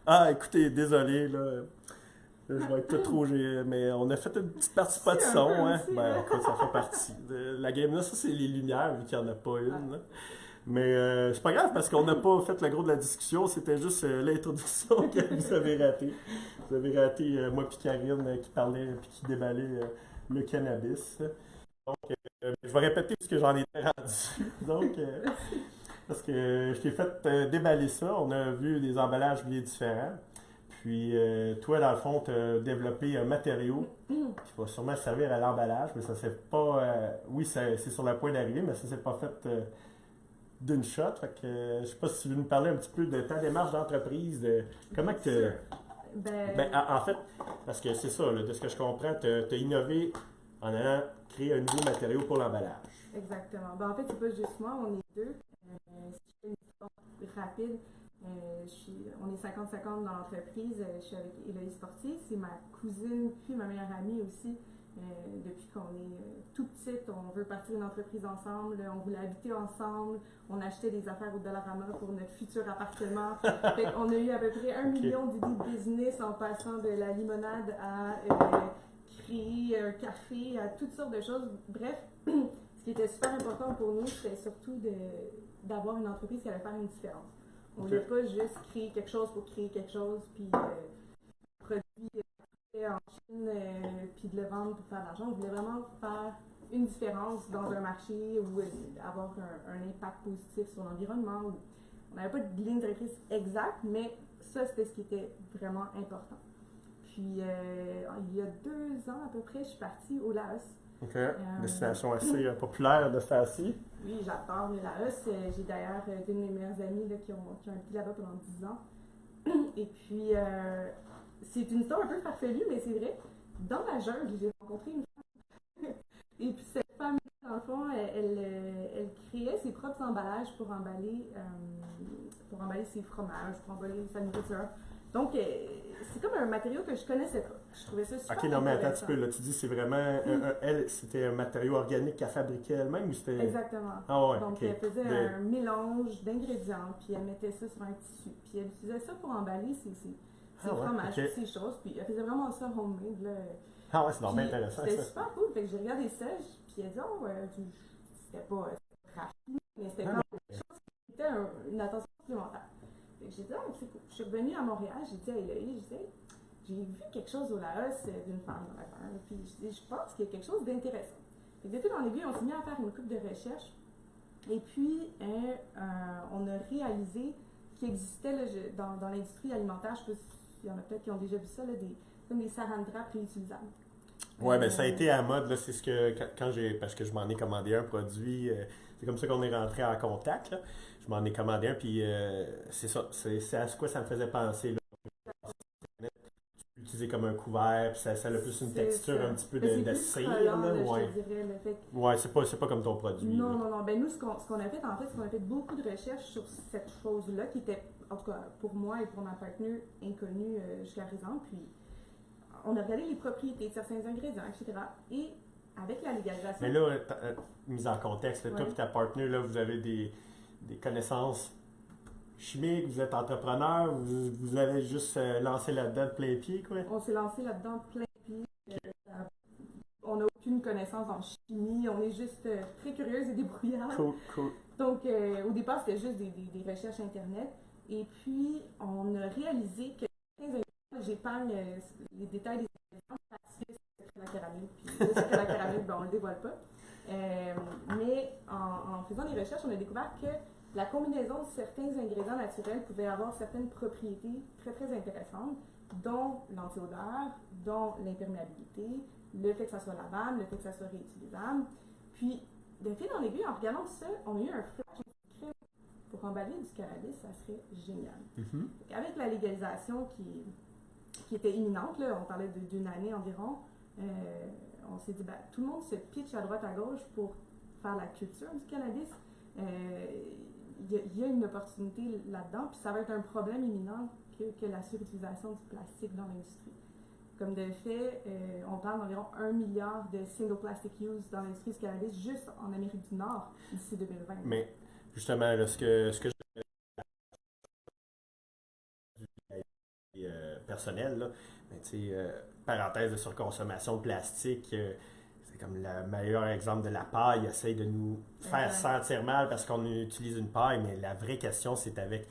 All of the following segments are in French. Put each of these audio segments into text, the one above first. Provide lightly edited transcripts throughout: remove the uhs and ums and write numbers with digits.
Ah, écoutez, désolé, là. Je vais être trop. Mais on a fait une petite partie pas de Si, un son, peu hein. aussi, Ben, là. écoute, ça fait partie. La game là, ça, c'est les lumières, vu qu'il n'y en a pas Ah, une, là. c'est ça. Mais c'est pas grave parce qu'on n'a pas fait le gros de la discussion, c'était juste l'introduction que vous avez ratée. Vous avez raté, moi puis Karine, qui parlait puis qui déballait le cannabis. Donc, je vais répéter ce que j'en étais rendu. Donc, Vas-y. parce que je t'ai fait déballer ça, on a vu des emballages bien différents. Puis, toi, dans le fond, tu as développé un matériau qui va sûrement servir à l'emballage, mais ça c'est pas. Oui, c'est sur le point d'arriver, mais ça s'est pas fait d'une shot. Fait que, je sais pas si tu veux nous parler un petit peu de ta démarche d'entreprise, de comment Bien que sûr. ben, Ben, en fait, parce que c'est ça, là, de ce que je comprends, tu as innové en allant créer un nouveau matériau pour l'emballage. exactement. Ben, en fait, c'est pas juste moi, on est deux. Si je fais une histoire rapide, on est 50-50 dans l'entreprise. Je suis avec Héloïse Portier, c'est ma cousine puis ma meilleure amie aussi. Depuis qu'on est tout petite, on veut partir une entreprise ensemble, on voulait habiter ensemble, on achetait des affaires au Dollarama pour notre futur appartement. Fait qu'on a eu à peu près un OK. million d'idées de business en passant de la limonade à créer un café, à toutes sortes de choses. Bref, ce qui était super important pour nous, c'était surtout d'avoir une entreprise qui allait faire une différence. On ne OK. voulait pas juste créer quelque chose pour créer quelque chose, puis produit en Chine, puis de le vendre pour faire de l'argent. On voulait vraiment faire une différence dans un marché ou avoir un impact positif sur l'environnement. On n'avait pas de ligne directrice exacte, mais ça, c'était ce qui était vraiment important. Puis, il y a 2 ans à peu près, je suis partie au Laos. OK. Euh, Destination assez populaire de ce temps-ci. oui, j'adore le Laos. J'ai d'ailleurs une de mes meilleures amies là, qui ont habité là-bas pendant 10 ans. Et puis, c'est une histoire un peu farfelue, mais c'est vrai. Dans la jungle, j'ai rencontré une femme. Et puis, cette femme, dans le fond, elle créait ses propres emballages pour emballer ses fromages, pour emballer sa nourriture. Donc, c'est comme un matériau que je connaissais pas. Je trouvais ça OK, super non, mais attends un petit intéressant. peu, là, tu dis c'est vraiment, elle, c'était un matériau organique qu'elle fabriquait elle-même ou c'était... Exactement. Ah ouais, Donc, OK. elle faisait un mélange d'ingrédients, puis elle mettait ça sur un tissu. Puis elle utilisait ça pour emballer Ah ses ouais, fromages, OK. puis ses choses. Puis elle faisait vraiment ça homemade, là. Ah ouais, c'est vraiment Puis intéressant c'était ça. super cool. Fait que j'ai regardé ça, puis elle dit, oh, c'était pas raffiné, mais c'était Non, quand non. même quelque chose qui était une attention supplémentaire. Fait que j'ai dit, ah, c'est cool. Je suis revenue à Montréal, j'ai dit à Héloïse, j'ai dit, hey, j'ai vu quelque chose au Laos d'une femme dans la rue, puis je dis, je pense qu'il y a quelque chose d'intéressant. Fait que de fil en aiguille, on s'est mis à faire une coupe de recherche. Et puis, on a réalisé qu'il existait là, dans l'industrie alimentaire, je sais pas s'il y en a peut-être qui ont déjà vu ça, là, comme des saran wrap réutilisables. Ouais, ben ça a Euh, été à la mode, là, c'est ce que, quand j'ai, parce que je m'en ai commandé un produit, c'est comme ça qu'on est rentré en contact, là. Je m'en ai commandé un, puis c'est ça, c'est à ce quoi ça me faisait penser, là. Utilisé comme un couvert, puis ça a plus une c'est texture un ça. petit peu Mais c'est de plus cire, collant, là, là, je ouais. te dirais. Le fait Ouais, c'est pas comme ton produit, là. non, non, non. Ben nous, ce qu'on a fait, en fait, c'est qu'on a fait beaucoup de recherches sur cette chose-là qui était, en tout cas, pour moi et pour ma partenaire, inconnue jusqu'à présent. Puis, on a regardé les propriétés de certains ingrédients, etc. Et avec la Mais légalisation, là, mise en contexte, là, toi et ouais, ta partenaire, là, vous avez des connaissances chimiques, vous êtes entrepreneur, vous avez juste lancé là-dedans de plein pied, quoi. on s'est lancé là-dedans plein pied. On n'a aucune connaissance en chimie, on est juste très curieuse et débrouillarde. Cool, cool. Donc, au départ, c'était juste des recherches Internet. Et puis, on a réalisé que certains ingrédients, j'épargne les détails des ingrédients parce que c'est secret de la caramel. Puis, le secret de la caramel, ben, on ne le dévoile pas. Euh, mais en faisant des recherches, on a découvert que la combinaison de certains ingrédients naturels pouvait avoir certaines propriétés très très intéressantes, dont l'anti-odeur, dont l'imperméabilité, le fait que ça soit lavable, le fait que ça soit réutilisable. Puis, de fil en aiguille, en regardant ça, on a eu un flash pour emballer du cannabis, ça serait génial. Mhm. Avec la légalisation qui était imminente, là, on parlait d'une année environ, on s'est dit, ben, tout le monde se pitch à droite à gauche pour faire la culture du cannabis. Il y a une opportunité là-dedans, puis ça va être un problème imminent que la surutilisation du plastique dans l'industrie. Comme de fait, on parle d'environ 1 milliard de single plastic use dans l'industrie du cannabis juste en Amérique du Nord d'ici 2020. Mais justement, là, ce que personnel, là. Mais tu sais, parenthèse de surconsommation de plastique, c'est comme le meilleur exemple de la paille. Il essaye de nous faire sentir mal parce qu'on utilise une paille, mais la vraie question, c'est avec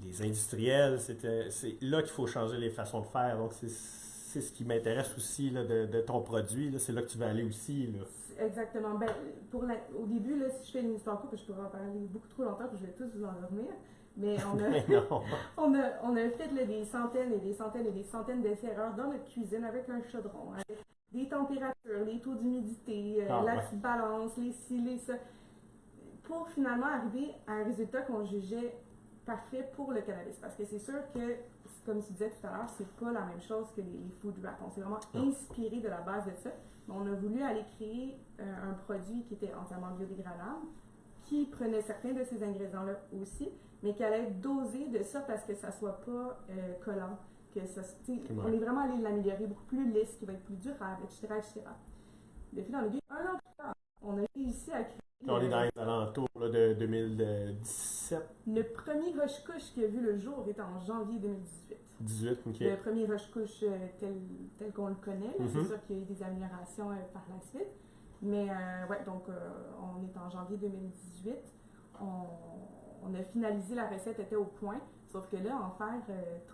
les industriels. C'est là qu'il faut changer les façons de faire. Donc, c'est ce qui m'intéresse aussi là, de ton produit. Là. C'est là que tu vas aller aussi. Là. Exactement. Ben, au début, là, si je fais une histoire courte, je pourrais en parler beaucoup trop longtemps, puis je vais tous vous endormir. Mais on a fait là, des centaines et des centaines et des centaines d'essais-erreurs dans notre cuisine avec un chaudron, avec des températures, les taux d'humidité, la petite balance, les ci, les ça, pour finalement arriver à un résultat qu'on jugeait parfait pour le cannabis. Parce que c'est sûr que, comme tu disais tout à l'heure, c'est pas la même chose que les food wraps. On s'est vraiment inspiré de la base de ça. Mais on a voulu aller créer un produit qui était entièrement biodégradable, qui prenait certains de ces ingrédients-là aussi, mais qui allait être dosé de sorte à ce que ça soit pas collant. On est vraiment allé l'améliorer beaucoup plus lisse, qui va être plus durable, etc., etc. De fil en aiguille, un an plus tard, on a réussi à créer... On est dans les alentours là, de 2017. Le premier rush-couche qui a vu le jour était en janvier 2018. 18, ok. Le premier rush-couche tel qu'on le connaît. C'est sûr qu'il y a eu des améliorations par la suite. Mais donc on est en janvier 2018. On a finalisé, la recette était au point. Sauf que là, en faire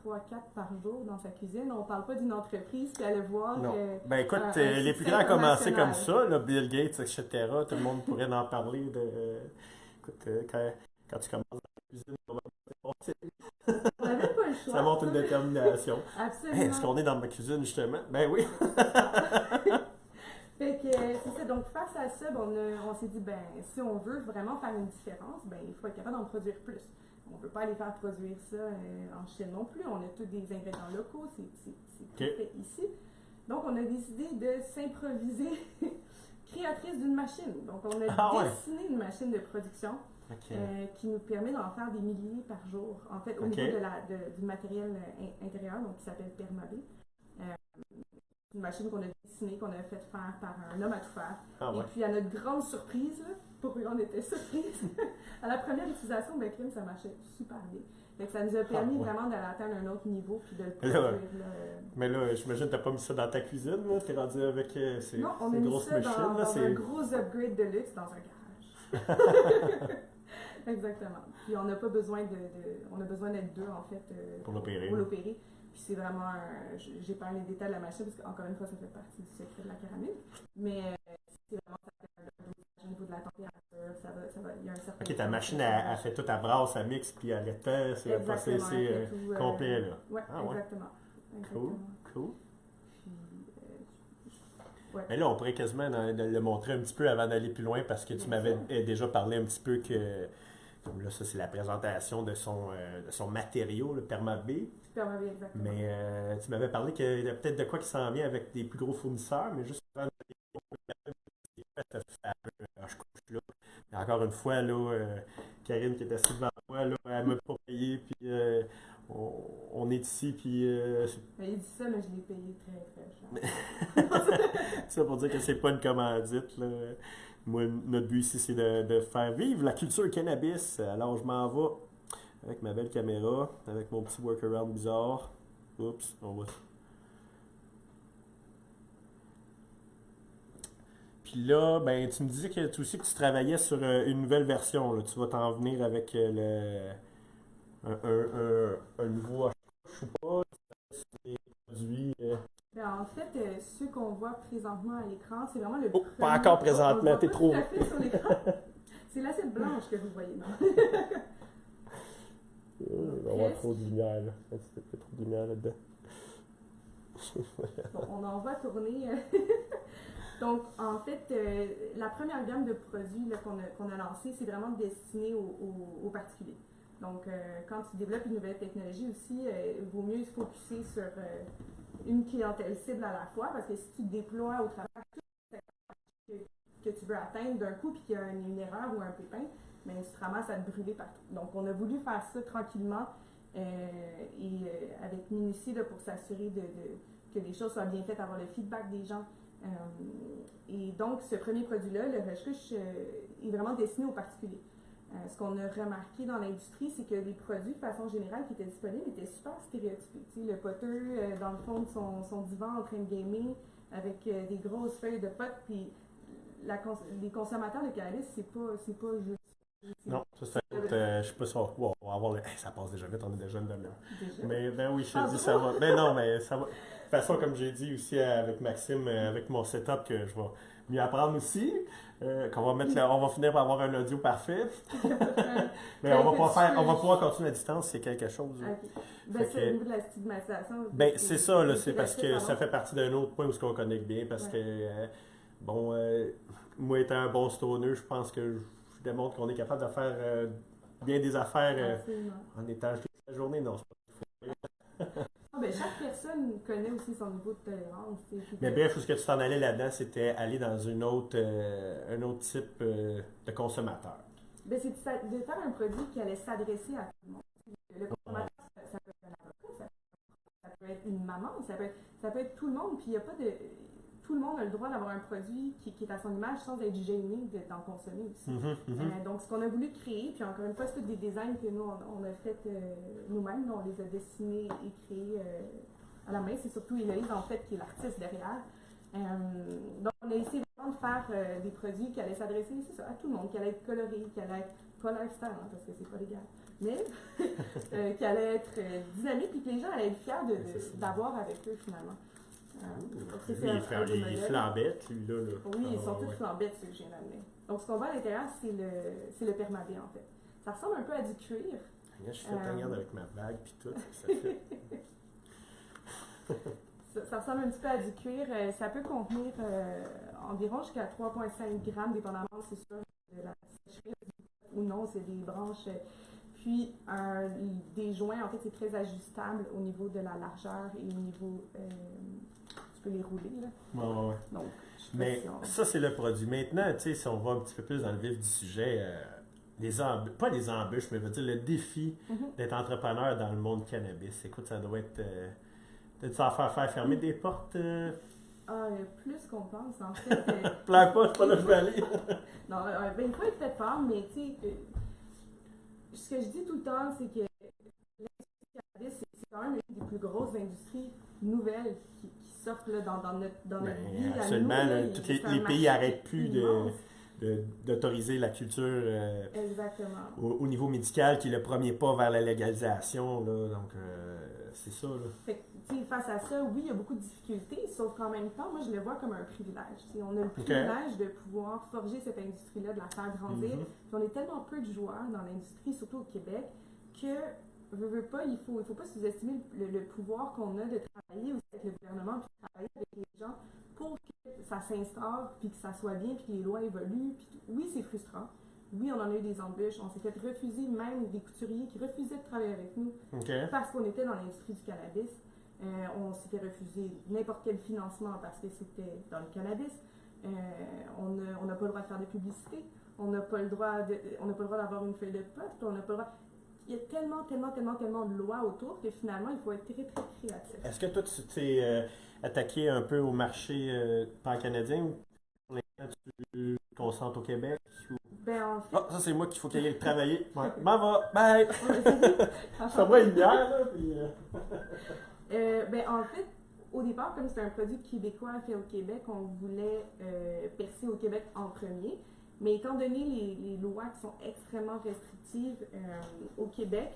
3-4 par jour dans sa cuisine, on parle pas d'une entreprise qui allait voir... Non. Ben écoute, les plus grands ont commencé comme ça, là, Bill Gates, etc. Tout le monde pourrait en parler. Écoute, quand tu commences dans la cuisine, on n'avait pas le choix. Ça montre une détermination. Absolument. Est-ce qu'on est dans ma cuisine, justement? Ben oui. Fait que c'est ça. Donc, face à ça, on s'est dit, ben, si on veut vraiment faire une différence, ben, il faut être capable d'en produire plus. On ne peut pas aller faire produire ça en Chine non plus. On a tous des ingrédients locaux, c'est tout fait ici. Donc, on a décidé de s'improviser créatrice d'une machine. Donc, on a dessiné une machine de production qui nous permet d'en faire des milliers par jour, en fait, au niveau du matériel intérieur, donc qui s'appelle Permabé. Une machine qu'on a dessinée, qu'on a fait faire par un homme à tout faire. Et puis, à notre grande surprise, là, pour eux, on était surprise. À la première utilisation, ben, crème, ça marchait super bien. Fait que ça nous a permis vraiment d'atteindre un autre niveau puis de le produire. Mais là, j'imagine que tu n'as pas mis ça dans ta cuisine, là. Tu es rendu avec ces non, on a mis grosses ça machines. Dans un gros upgrade de luxe dans un garage. Exactement. Puis on n'a pas besoin on a besoin d'être deux, en fait, pour l'opérer. Puis c'est vraiment, j'ai pas les détails de la machine, parce qu'encore une fois, ça fait partie du secret de la caramel. Mais c'est vraiment au niveau de la température, il y a un certain... Ok, ta machine, elle fait tout à brasse, elle mixe, puis elle éteint, c'est un processus complet, là. Ouais, exactement. Cool. Mais là, on pourrait quasiment le montrer un petit peu avant d'aller plus loin, parce que tu m'avais déjà parlé un petit peu que... Comme là, ça, c'est la présentation de son matériau, le Permabé. Permabé, exactement. Mais tu m'avais parlé qu'il y a peut-être de quoi qui s'en vient avec des plus gros fournisseurs, mais juste avant là. Et encore une fois, là, Karine qui est assise devant moi, là, elle m'a pas payé, puis on est ici, puis... Il dit ça, mais je l'ai payé très, très cher. Ça pour dire que c'est pas une commandite, là. Moi, notre but ici, c'est de faire vivre la culture cannabis. Alors, je m'en vais avec ma belle caméra, avec mon petit workaround bizarre. Oups, on va... Puis là, ben, tu me disais que tu aussi que tu travaillais sur une nouvelle version. Là. Tu vas t'en venir avec un nouveau je sais pas, des produits... Ben, en fait, ceux qu'on voit présentement à l'écran, c'est vraiment le premier... pas encore présentement, t'es trop... sur l'écran. C'est l'assiette blanche que vous voyez, non? Il va y avoir trop de lumière, là. Il y a trop de lumière là-dedans. Bon, on en va tourner. Donc, en fait, la première gamme de produits qu'on a lancée, c'est vraiment destiné aux particuliers. Donc, quand tu développes une nouvelle technologie aussi, il vaut mieux se focusser sur une clientèle cible à la fois, parce que si tu déploies au travers que tu veux atteindre d'un coup, puis qu'il y a une erreur ou un pépin, mais tu te ramasses à te brûler partout. Donc, on a voulu faire ça tranquillement et avec minutie là, pour s'assurer que les choses soient bien faites, avoir le feedback des gens. Et donc, ce premier produit-là, le Rush Kush, est vraiment destiné aux particuliers. Ce qu'on a remarqué dans l'industrie, c'est que les produits, de façon générale, qui étaient disponibles étaient super stéréotypés. Tu sais, le poteux, dans le fond de son divan en train de gamer, avec des grosses feuilles de pot, puis les consommateurs de cannabis, c'est pas juste. Non, ça c'est je sais pas si on va avoir le. Hey, ça passe déjà vite, on est déjà une demi-heure. Déjà? Mais ben oui, je te dis, ça va. Ben non, mais ça va. De toute façon, comme j'ai dit aussi avec Maxime, avec mon setup, que je vais mieux apprendre aussi, on va finir par avoir un audio parfait. Mais on va pouvoir continuer à distance, c'est quelque chose. Okay. Ben, c'est au niveau de la stigmatisation. Ben, c'est ça, là, c'est parce que ça fait partie d'un autre point où on connecte bien, parce que, bon, moi étant un bon stoner, je pense que je démontre qu'on est capable de faire bien des affaires en étant toute la journée. Non, c'est pas ben, chaque personne connaît aussi son niveau de tolérance. Mais bref, où ce que tu t'en allais là-dedans, c'était aller dans un autre type de consommateur. Ben, c'est de faire un produit qui allait s'adresser à tout le monde. Le consommateur, ça peut être un avocat, ça peut être une maman, ça peut être tout le monde. Puis il n'y a pas de. Tout le monde a le droit d'avoir un produit qui est à son image sans être gêné d'en consommer aussi. Donc, ce qu'on a voulu créer, puis encore une fois, c'est tous des designs que nous, on a fait nous-mêmes. On les a dessinés et créés à la main. C'est surtout Héloïse, en fait, qui est l'artiste derrière. Donc, on a essayé vraiment de faire des produits qui allaient s'adresser à tout le monde, qui allaient être colorés, qui allaient être pas lifestyle, hein, parce que c'est pas légal, mais qui allaient être dynamiques, puis que les gens allaient être fiers d'avoir avec eux, finalement. Il flambette, celui-là. Oui, ils sont tous flambettes, ceux que j'ai amenés. Donc, ce qu'on voit à l'intérieur, c'est le permadé, en fait. Ça ressemble un peu à du cuir. Je suis fait regarde avec ma bague, puis tout. Ça fait... ça ressemble un petit peu à du cuir. Ça peut contenir environ jusqu'à 3,5 grammes, dépendamment, c'est sûr, de la sécheresse ou non, c'est des branches. Puis, des joints, en fait, c'est très ajustable au niveau de la largeur et au niveau... tu peux les rouler, là. Ouais. Donc, mais ça, c'est le produit. Maintenant, tu sais, si on va un petit peu plus dans le vif du sujet, pas les embûches, mais je veux dire, le défi d'être entrepreneur dans le monde cannabis. Écoute, ça doit être... de s'en faire fermer des portes... plus qu'on pense, en fait. Pleure pas, c'est pas là que je vais aller. Non, ben, il faut être fait fort, mais tu sais... ce que je dis tout le temps, c'est que l'industrie du cannabis, c'est quand même une des plus grosses industries nouvelles qui sortent là, dans notre vie. Absolument. Tous les pays n'arrêtent plus d'autoriser la culture au niveau médical, qui est le premier pas vers la légalisation. Là, donc, c'est ça. Là. Fait que, face à ça, oui, il y a beaucoup de difficultés, sauf qu'en même temps, moi, je le vois comme un privilège. T'sais, on a le privilège de pouvoir forger cette industrie-là, de la faire grandir. Puis on est tellement peu de joueurs dans l'industrie, surtout au Québec, que, veux pas, il faut pas sous-estimer le pouvoir qu'on a de travailler aussi avec le gouvernement, puis de travailler avec les gens pour que ça s'instaure, puis que ça soit bien, puis que les lois évoluent. Puis oui, c'est frustrant. Oui, on en a eu des embûches. On s'est fait refuser même des couturiers qui refusaient de travailler avec nous parce qu'on était dans l'industrie du cannabis. On s'est fait refuser n'importe quel financement parce que c'était dans le cannabis. On n'a pas le droit de faire de publicité. On n'a pas le droit d'avoir une feuille de poste. On n'a pas le droit... Il y a tellement de lois autour que finalement, il faut être très, très créatif. Est-ce que toi, tu t'es attaqué un peu au marché pan-canadien ou tu te concentres au Québec? Ou... Ben, en fait... ça, c'est moi qu'il faut qu'il aille travailler. Ouais. Maman, bye! Ça va une bière, là, puis... ben, en fait, au départ, comme c'est un produit québécois fait au Québec, on voulait percer au Québec en premier. Mais étant donné les lois qui sont extrêmement restrictives au Québec,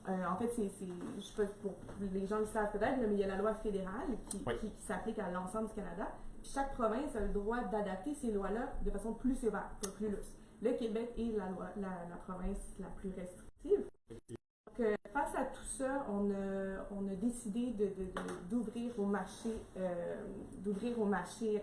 en fait, je sais pas pour les gens le savent peut-être, mais il y a la loi fédérale qui s'applique à l'ensemble du Canada. Puis chaque province a le droit d'adapter ces lois-là de façon plus sévère, pas plus lousse. Le Québec est la province la plus restrictive. Donc, face à tout ça, on a décidé d'ouvrir au marché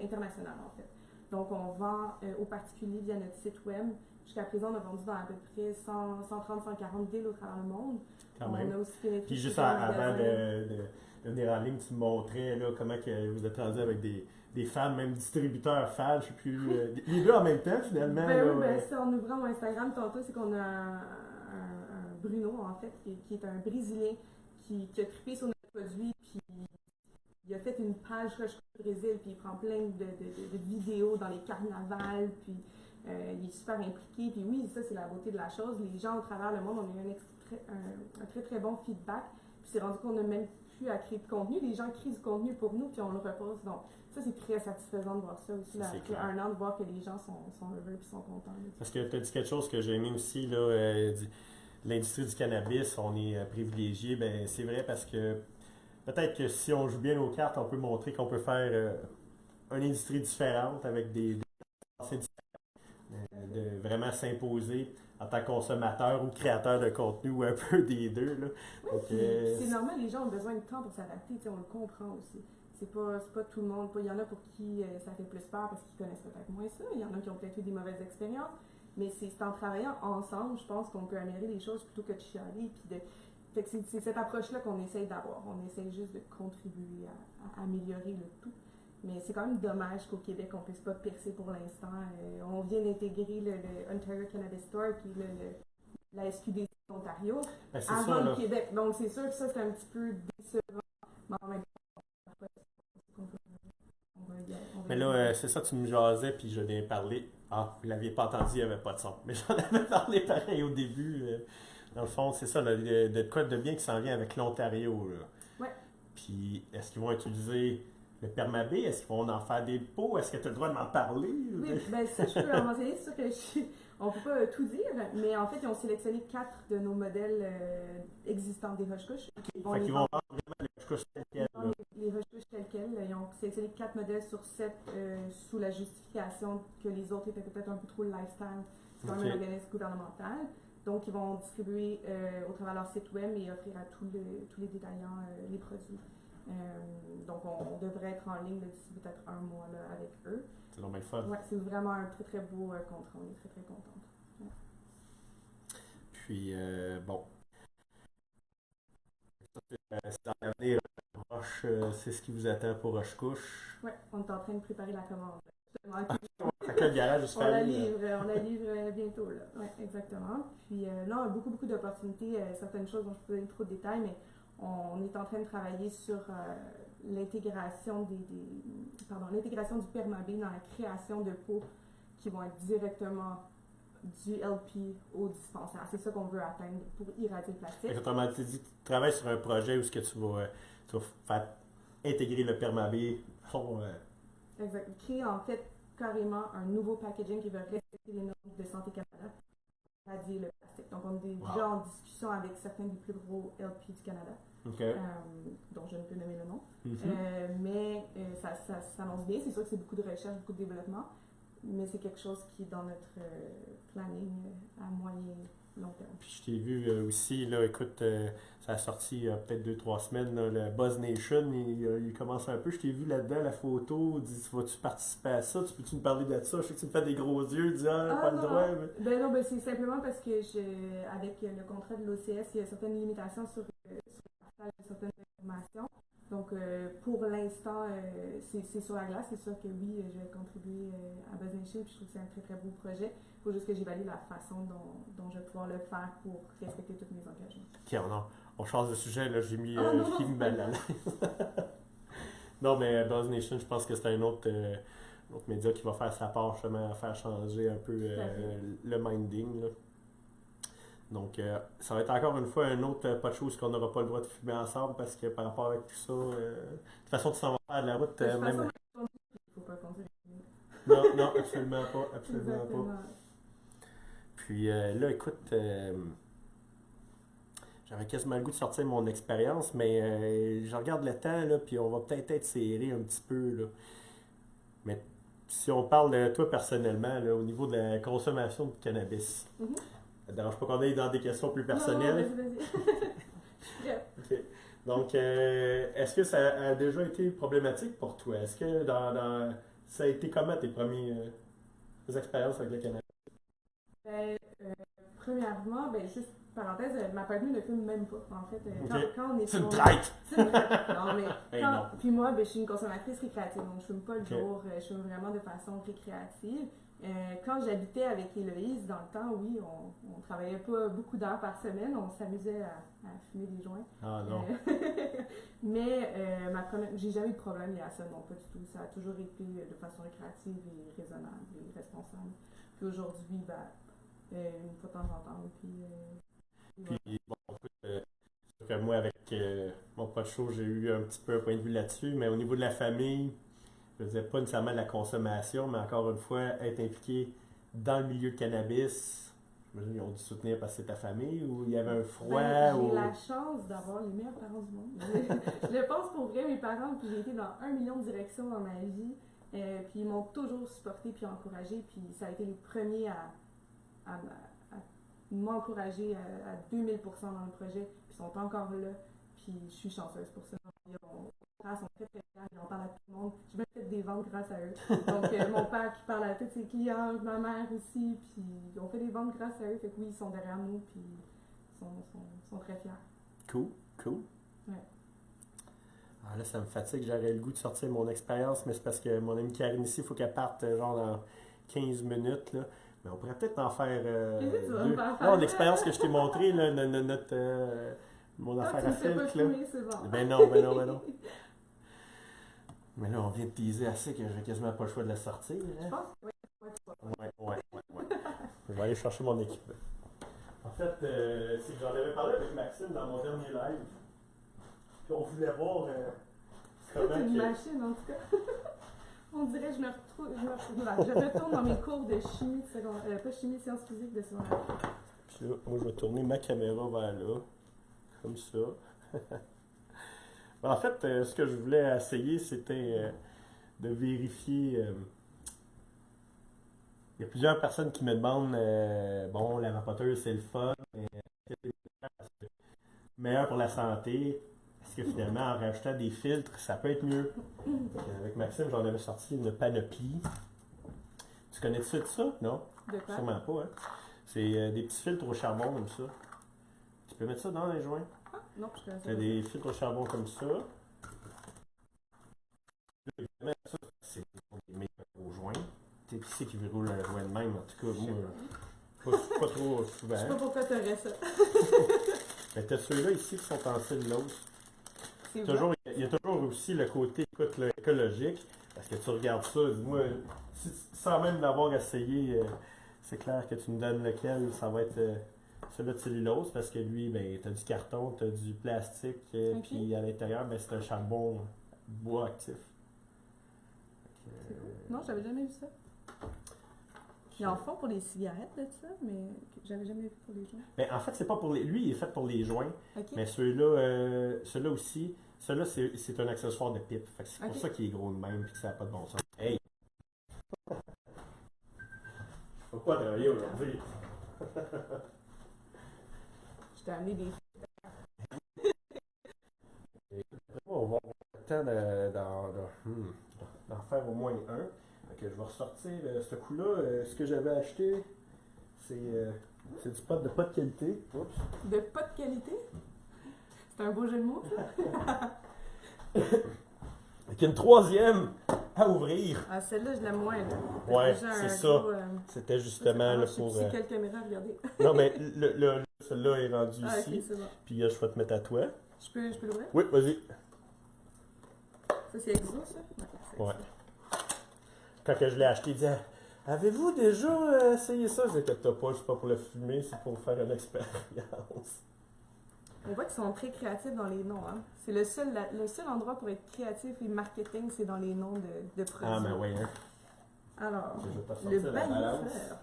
international, en fait. Donc, on vend aux particuliers via notre site web. Jusqu'à présent, on a vendu dans à peu près 130-140 villes au travers le monde. Quand même. On a aussi pénétré. Puis juste avant de venir en ligne, tu me montrais là, comment que vous êtes rendu avec des fans, même distributeurs fans, je sais plus. Les deux en même temps, finalement. Ben oui, en ouvrant mon Instagram tantôt, c'est qu'on a un Bruno, en fait, qui est un Brésilien qui a trippé sur notre produit, puis il a fait une page Rush Brésil, puis il prend plein de vidéos dans les carnavals, puis Il est super impliqué. Puis oui, ça, c'est la beauté de la chose. Les gens au travers le monde, on a eu un très, très bon feedback. Puis c'est rendu qu'on n'a même plus à créer de contenu. Les gens créent du contenu pour nous, puis on le repose. Donc, ça, c'est très satisfaisant de voir ça aussi. Là, après un an, de voir que les gens sont heureux et sont contents. Là. Parce que tu as dit quelque chose que j'ai aimé aussi, là, l'industrie du cannabis, on est privilégié. Ben, c'est vrai parce que peut-être que si on joue bien nos cartes, on peut montrer qu'on peut faire une industrie différente avec des pensées différentes, de vraiment s'imposer en tant que consommateur ou créateur de contenu ou un peu des deux. Là. Oui, Donc, c'est normal, les gens ont besoin de temps pour s'adapter, on le comprend aussi. C'est pas tout le monde. Il y en a pour qui ça fait plus peur parce qu'ils connaissent peut-être moins ça. Il y en a qui ont peut-être eu des mauvaises expériences. Mais c'est en travaillant ensemble, je pense qu'on peut améliorer les choses plutôt que de chialer. Fait que c'est cette approche-là qu'on essaye d'avoir. On essaye juste de contribuer à améliorer le tout. Mais c'est quand même dommage qu'au Québec, on ne puisse pas percer pour l'instant. On vient d'intégrer le Ontario Cannabis Store, qui est la SQDC d'Ontario, avant ça, le Québec. Donc c'est sûr que ça, c'est un petit peu décevant. Mais en même temps, mais là, c'est ça, tu me jasais, puis je l'ai parlé. Ah, vous ne l'aviez pas entendu, il n'y avait pas de son. Mais j'en avais parlé pareil au début. Dans le fond, c'est ça, de quoi de bien qui s'en vient avec l'Ontario. Ouais. Puis, est-ce qu'ils vont utiliser le permabé? Est-ce qu'ils vont en faire des pots? Est-ce que tu as le droit de m'en parler? Oui, ben ça, je peux en renseigner. C'est sûr que on ne peut pas tout dire, mais en fait, ils ont sélectionné 4 de nos modèles existants des roches-couches. Fait qu'ils vont vendre vraiment les roches-couches telles quelles. Les roches-couches telles quelles. Ils ont sélectionné 4 modèles sur 7 sous la justification que les autres étaient peut-être un peu trop lifestyle. C'est quand même un organisme gouvernemental. Donc, ils vont distribuer au travers de leur site web et offrir à tous les détaillants les produits. Donc, on devrait être en ligne d'ici peut-être un mois là, avec eux. C'est normal le fun. Ouais, c'est vraiment un très très beau contrat. On est très très contente. Ouais. Puis, bon. C'est dans l'avenir, Roche, c'est ce qui vous attend pour Roche-Couche. Oui, on est en train de préparer la commande. Fait que le garage est super on la livre bientôt. Là. Ouais, exactement. Puis, non, beaucoup, beaucoup d'opportunités. Certaines choses dont je ne peux pas donner trop de détails, mais on est en train de travailler sur l'intégration l'intégration du permabé dans la création de pots qui vont être directement du LP au dispensaire. C'est ça qu'on veut atteindre pour irradier le plastique. Autrement, tu dis, tu travailles sur un projet où ce que tu vas faire intégrer le permabé. Exact. Créer en fait carrément un nouveau packaging qui va respecter les normes de Santé Canada pour irradier le plastique. Donc on est déjà en discussion avec certains des plus gros LP du Canada. Okay. Dont je ne peux nommer le nom. Mm-hmm. Ça s'annonce bien. C'est sûr que c'est beaucoup de recherche, beaucoup de développement, mais c'est quelque chose qui est dans notre planning à moyen long terme. Puis je t'ai vu aussi, là, écoute, ça a sorti il y a peut-être 2-3 semaines, là, le Buzz Nation, il commence un peu. Je t'ai vu là-dedans, la photo, dis, vas-tu participer à ça? Tu peux-tu me parler de ça? Je sais que tu me fais des gros yeux, dis, pas le droit. Mais... non, c'est simplement parce que avec le contrat de l'OCS, il y a certaines limitations sur certaines informations. Donc, pour l'instant, c'est sur la glace. C'est sûr que oui, je vais contribuer à Buzz Nation, puis je trouve que c'est un très très beau projet. Il faut juste que j'évalue la façon dont je vais pouvoir le faire pour respecter tous mes engagements. Ok, on change de sujet, là, j'ai mis mal à l'aise. Non, mais Buzz Nation, je pense que c'est un autre média qui va faire sa part justement à faire changer un peu le minding, là. Donc, ça va être encore une fois un autre pas de choses qu'on n'aura pas le droit de fumer ensemble parce que par rapport avec tout ça, de toute façon, tu s'en vas faire de la route même. Il ne faut pas conduire. Non, absolument pas. Absolument pas. Puis là, écoute, j'avais quasiment le goût de sortir mon expérience, mais je regarde le temps, là, puis on va peut-être être serré un petit peu, là. Mais si on parle de toi personnellement, là, au niveau de la consommation de cannabis, ça ne dérange pas qu'on aille dans des questions plus personnelles? Non, vas-y. Okay. Donc, est-ce que ça a déjà été problématique pour toi? Est-ce que ça a été comment tes premières expériences avec le cannabis? Premièrement, juste parenthèse, ma partenaire ne fume même pas, en fait. Quand on est C'est une sur- traite! C'est une traite. Non, mais Hey, quand... non. Puis moi, ben, je suis une consommatrice récréative, donc je fume pas le Ok. jour, je fume vraiment de façon récréative. Quand j'habitais avec Héloïse, dans le temps, oui, on travaillait pas beaucoup d'heures par semaine, on s'amusait à fumer des joints. Ah non. Mais j'ai jamais eu de problème lié à ça, non, pas du tout. Ça a toujours été de façon récréative et raisonnable et responsable. Puis aujourd'hui, ben, une fois de temps en temps, puis... Puis bon, écoute, c'est sûr que moi, avec mon pas de show, j'ai eu un petit peu un point de vue là-dessus, mais au niveau de la famille, je ne disais pas nécessairement de la consommation, mais encore une fois, être impliqué dans le milieu de cannabis, j'imagine qu'ils ont dû soutenir parce que c'est ta famille, ou il y avait un froid, Ben, ou... j'ai la chance d'avoir les meilleurs parents du monde. Je le pense pour vrai, mes parents, puis j'ai été dans 1 million de directions dans ma vie, puis ils m'ont toujours supporté puis encouragé, puis ça a été les premiers à m'encourager à 2000% dans le projet, puis ils sont encore là, puis je suis chanceuse pour ça. Ils sont très très fiers, ils en parlent à tout le monde. J'ai même fait des ventes grâce à eux. Donc mon père qui parle à tous ses clients, ma mère aussi, puis on fait des ventes grâce à eux, fait que oui, ils sont derrière nous, puis sont très fiers. Cool, cool. Ouais. Ah, là, ça me fatigue, j'aurais le goût de sortir mon expérience, mais c'est parce que mon amie Karine ici, il faut qu'elle parte genre dans 15 minutes, là. Mais on pourrait peut-être en faire Tu vas me deux. faire faire. Non, l'expérience que je t'ai montrée, là, notre, mon Quand affaire tu à me fais pas filtre, là. fumer, c'est bon. Ben non, ben non, ben non. Mais là, on vient de teaser assez que j'ai quasiment pas le choix de la sortir. Je Hein? pense que oui. Ouais. Je vais aller chercher mon équipement. En fait, c'est que j'en avais parlé avec Maxime dans mon dernier live. Puis on voulait voir comment C'est une que... machine en tout cas. On dirait que je retourne dans mes cours de chimie de secondaire, pas chimie, sciences physiques de secondaire. Puis là, moi, je vais tourner ma caméra vers là, comme ça. En fait, ce que je voulais essayer, c'était de vérifier. Il y a plusieurs personnes qui me demandent bon, la vapoteuse, c'est le fun, mais c'est meilleur pour la santé. Est-ce que finalement, en rajoutant des filtres, ça peut être mieux? Avec Maxime, j'en avais sorti une panoplie. Tu connais ça de ça? Non? De quoi? Sûrement pas, hein? C'est des petits filtres au charbon comme ça. Tu peux mettre ça dans les joints. Ah, non, je connais Tu as des filtres au charbon comme ça. Évidemment, ça, c'est pour les meilleurs aux joints. Tu sais, qui c'est qui roule un joint de même? En tout cas, moi, pas trop Je sais souvent. pas pourquoi t'aurais ça. Mais tu as ceux-là ici qui sont en cellulose. C'est Toujours, il y a toujours aussi le côté écoute, là, écologique. Parce que tu regardes ça, dis-moi, sans même l'avoir essayé, c'est clair que tu me donnes lequel, ça va être celui de cellulose, parce que lui, ben, tu as du carton, tu as du plastique, Ok. puis à l'intérieur, ben, c'est un charbon bois actif. C'est cool. Non, j'avais jamais vu ça. Ils en font pour les cigarettes de ça, mais j'avais jamais vu pour les joints. Ben, en fait, c'est pas pour les. Lui, il est fait pour les joints, Ok. mais ceux-là aussi, ceux-là, c'est un accessoire de pipe. Fait que c'est pour Ok. ça qu'il est gros de même, puis que ça n'a pas de bon sens. Hey! Faut pas travailler aujourd'hui. Je t'ai amené des. On va avoir le temps d'en faire au moins un. Fait que je vais ressortir ce coup-là. Ce que j'avais acheté, c'est du pot de qualité. Oups. De pas de qualité? C'est un beau jeu de mots, ça? Avec une troisième à ouvrir. Ah, celle-là, je l'aime moins, là. Ouais, Déjà c'est un ça. gros, C'était justement là, je sais pour. plus c'est quelle caméra regarder. Non, mais celui-là est rendu Ah, ok, ici. c'est bon. Puis je vais te mettre à toi. Je peux l'ouvrir? Oui, vas-y. Ça, c'est exo, ça? c'est Ouais. exo. Quand que je l'ai acheté, il disait avez-vous déjà essayé ça? Je disais que pas, c'est pas pour le fumer, c'est pour faire une expérience. On voit qu'ils sont très créatifs dans les noms. Hein? C'est le seul endroit pour être créatif et marketing, c'est dans les noms de produits. Ah, ben oui, hein. Alors, Je vais pas le sortir la balance. bagnifère.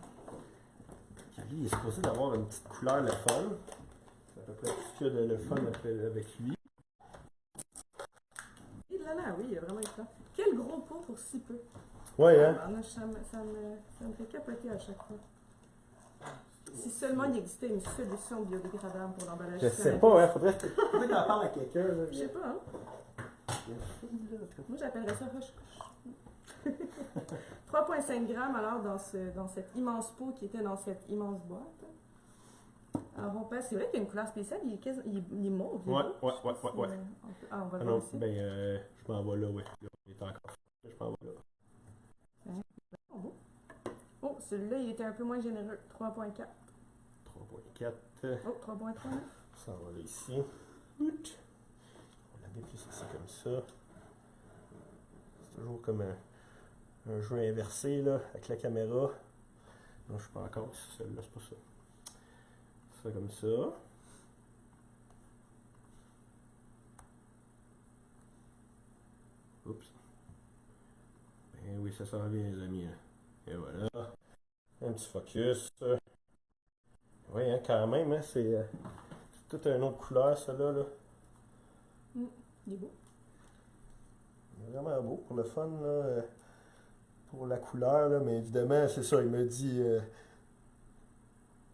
Lui, il est supposé d'avoir une petite couleur le fun. C'est à peu près tout ce qu'il y a de le fun avec lui. Et là, là, oui, il a vraiment été temps. Quel gros pot pour si peu. Ouais, hein? Ah, ça me fait capoter à chaque fois. Si seulement il existait une solution biodégradable pour l'emballage. Je sais pas, hein? Faudrait que tu en parles à quelqu'un. Je sais pas, hein? Moi, j'appellerais ça roche-couche. 3,5 grammes alors dans cet immense pot qui était dans cette immense boîte. Alors, on passe. C'est vrai qu'il y a une couleur spéciale, il est mauve. Il est Ouais, beau. ouais, Je sais ouais, pas ouais, si, ouais. on va Ah le non, voir ici. ben, je m'en vais là, ouais. Là, il est encore. Je m'en vais là. Oh, beau. Oh, celui-là, il était un peu moins généreux. 3.4. 3.4. Oh, 3.3. Ça va là ici. Ouch. On va la déplacer ici comme ça. C'est toujours comme un jeu inversé, là, avec la caméra. Non, je suis pas encore sur celle-là, c'est pas ça. Ça comme ça. Oups. Ben oui, ça s'en vient, les amis. Et voilà. Un petit focus. Oui, hein, quand même, hein, c'est toute une autre couleur, ça là. Il est beau. Il est vraiment beau pour le fun, là, pour la couleur, là, mais évidemment, c'est ça, il me dit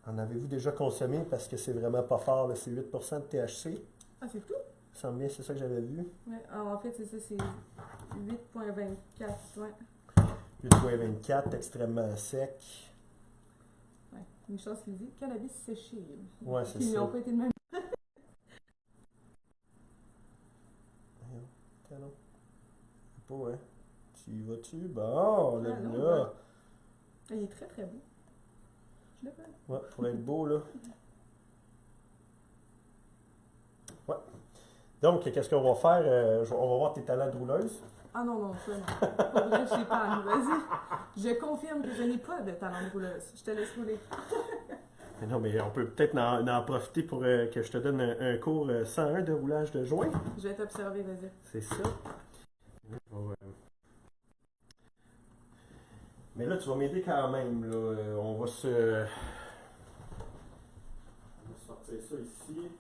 en avez-vous déjà consommé parce que c'est vraiment pas fort, là, c'est 8% de THC. Ah, c'est tout? Il me semble bien, c'est ça que j'avais vu. Ouais, en fait, c'est ça, c'est 8.24. Ouais. 8.24, extrêmement sec. Ouais. Une chose qu'il dit, cannabis séché. Ouais, c'est Ils ça. n'ont pas été de même. Canon. Pas, hein. Tu y vas-tu? Bon, là, non, là. Il est très très beau. Je le fais. Ouais, pour être beau, là. Ouais. Donc, qu'est-ce qu'on va faire? On va voir tes talents de rouleuse. Ah non, non, ça non. Pour vrai, je sais pas. Vas-y. Je confirme que je n'ai pas de talent de rouleuse. Je te laisse rouler. Mais non, mais on peut peut-être en profiter pour que je te donne un cours 101 de roulage de joint. Je vais t'observer, vas-y. C'est ça. Mais là, tu vas m'aider quand même. Là. On va sortir ça ici.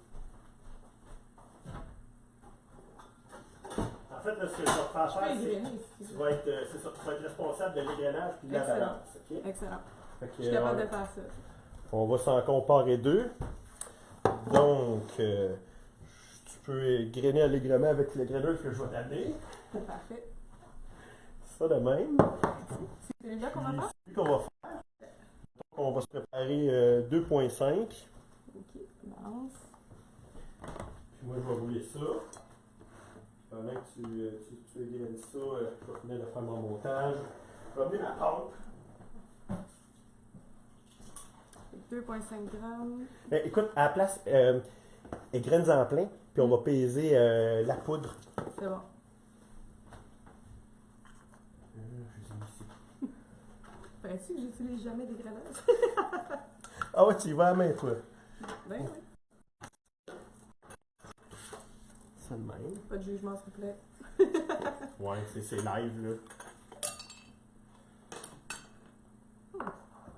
En fait, là, ce que je vais te faire faire, c'est tu vas être responsable de l'égrenage et de la Excellent. balance. OK? Excellent. Fait que, Je suis capable de faire ça. on va s'en comparer deux. Donc, tu peux grainer allègrement avec l'égreneuse que je vais t'amener. Parfait. Ça de même. C'est celui-là qu'on va faire? Celui qu'on va faire. Donc, on va se préparer 2.5. Ok, balance. Puis moi, je vais rouler ça. Pendant que tu égraines ça, je vais finir de faire mon montage. Je vais amener ma pompe. 2,5 grammes. Ben, écoute, à la place, égraines en plein, puis on va peser la poudre. C'est bon. Je les ai mis ici. Paraît-tu que j'utilise jamais des grenades? Ah ouais, tu y vas à la main, toi. Ben oui. Ça de même. Pas de jugement, s'il vous plaît. Ouais, c'est live, là.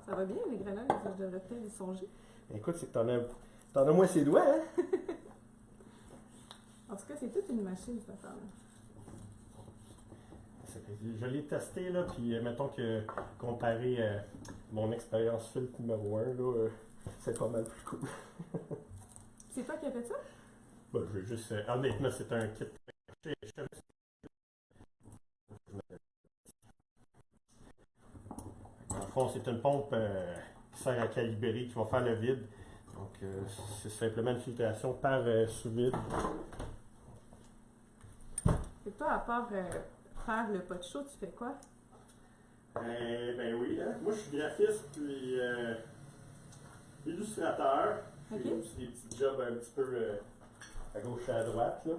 Ça va bien, les grenades, je devrais peut-être y songer. Écoute, c'est que t'en as moins ses doigts, hein? En tout cas, c'est toute une machine, cette affaire-là. Je l'ai testé, là, puis mettons que comparé mon expérience filtre numéro 1, là, c'est pas mal plus cool. C'est toi qui as fait ça? Ben, je vais juste. Honnêtement, c'est un kit. Dans le fond, c'est une pompe qui sert à calibrer, qui va faire le vide. Donc, c'est simplement une filtration par sous-vide. Et toi, à part faire le pot de chaud, tu fais quoi? Ben oui, hein. Moi je suis graphiste puis illustrateur. Ok. J'ai aussi des petits jobs un petit peu à gauche et à droite. Là.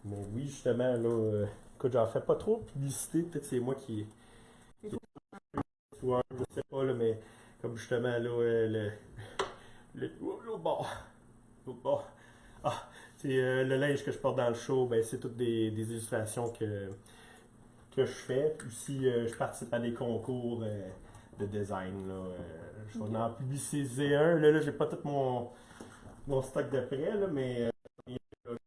Mais oui, justement, là, écoute, j'en fais pas trop de publicité, peut-être c'est moi qui ou je sais pas, là, mais comme justement là, l'autre bord. L'autre bord. Ah, c'est le linge que je porte dans le show, ben c'est toutes des illustrations que je fais. Puis aussi, je participe à des concours de design. Là. Je vais en publiciser un. Là, j'ai pas tout mon stock de prêt, là, mais de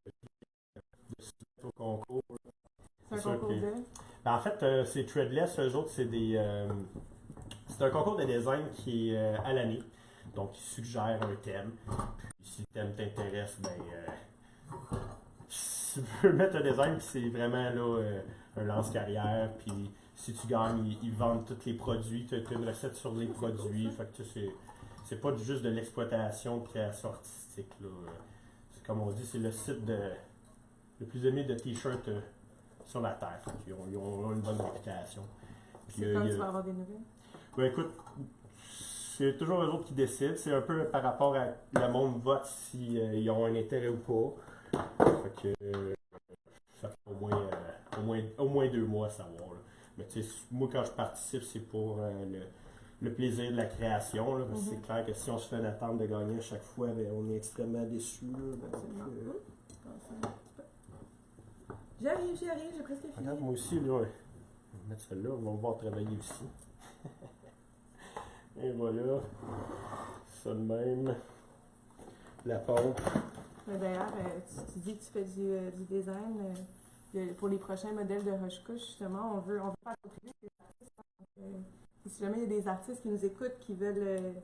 soumettre au concours. C'est un sûr concours que- de... Ben, en fait, c'est Threadless, eux autres, c'est un concours de design qui est à l'année. Donc, ils suggèrent un thème. Puis, si le thème t'intéresse, ben, si tu veux mettre un design, puis c'est vraiment là, un lance-carrière. Puis, si tu gagnes, ils vendent tous les produits. Tu as une recette sur les produits. Fait que, tu sais, c'est pas juste de l'exploitation de création artistique. Là. C'est comme on dit, c'est le site le plus aimé de t-shirts sur la Terre. Ils ont une bonne réputation. Puis, C'est quand tu vas avoir des nouvelles? Ben écoute, c'est toujours eux autres qui décident. C'est un peu par rapport à le monde vote s'ils ont un intérêt ou pas. Fait que ça fait au moins 2 mois à savoir. Là. Mais tu sais, moi quand je participe, c'est pour le plaisir de la création. Là, parce que c'est clair que si on se fait l'attente de gagner à chaque fois, ben, on est extrêmement déçus. J'arrive, j'ai presque fini. Regarde, moi aussi, là, on va mettre celle-là, on va voir travailler aussi. Et voilà, ça de même. La pompe. D'ailleurs, tu dis que tu fais du design. Pour les prochains modèles de roche-couche, justement, on veut faire contribuer des artistes. Si jamais il y a des artistes qui nous écoutent, qui veulent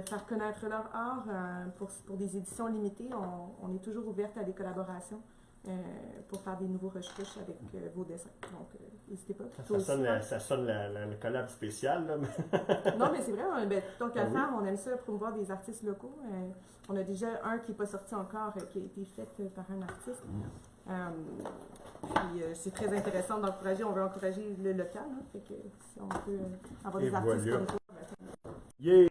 faire connaître leur art pour des éditions limitées, on est toujours ouverte à des collaborations pour faire des nouveaux roche-couches avec vos dessins. Donc, n'hésitez pas. Ça sonne le collab spécial, là. Non, mais c'est vrai. Tant qu'à faire, on aime ça promouvoir des artistes locaux. On a déjà un qui n'est pas sorti encore, qui a été fait par un artiste. Puis c'est très intéressant d'encourager. On veut encourager le local. Hein, fait que si on peut avoir des artistes comme toi. Yeah!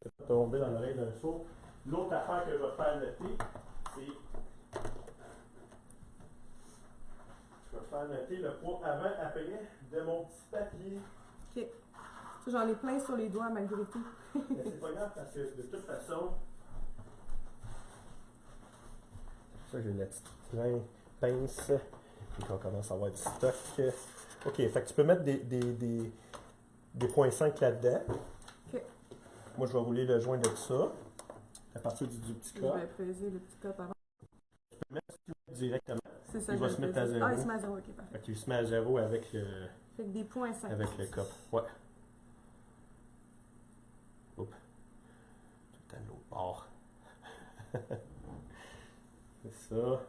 Ça va tomber dans l'oreille d'un saut. L'autre affaire que je vais faire noter, c'est. Je vais faire noter le poids avant-après de mon petit papier. OK. Ça, j'en ai plein sur les doigts malgré tout. Mais c'est pas grave parce que de toute façon. Ça, j'ai la petite pince. Puis on commence à avoir du stock. OK, fait que tu peux mettre des points 5 là-dedans. OK. Moi, je vais rouler le joint de ça. À partir du petit Je cas. vais peser le petit cap avant. Tu peux mettre directement. C'est ça, il va se mettre à 0. Ah, il se met à 0, ok, parfait. Fait qu'il se met à 0 avec le. Fait que des points 5. Avec le cop. Ouais. Oups. Tout à l'autre bord. C'est ça.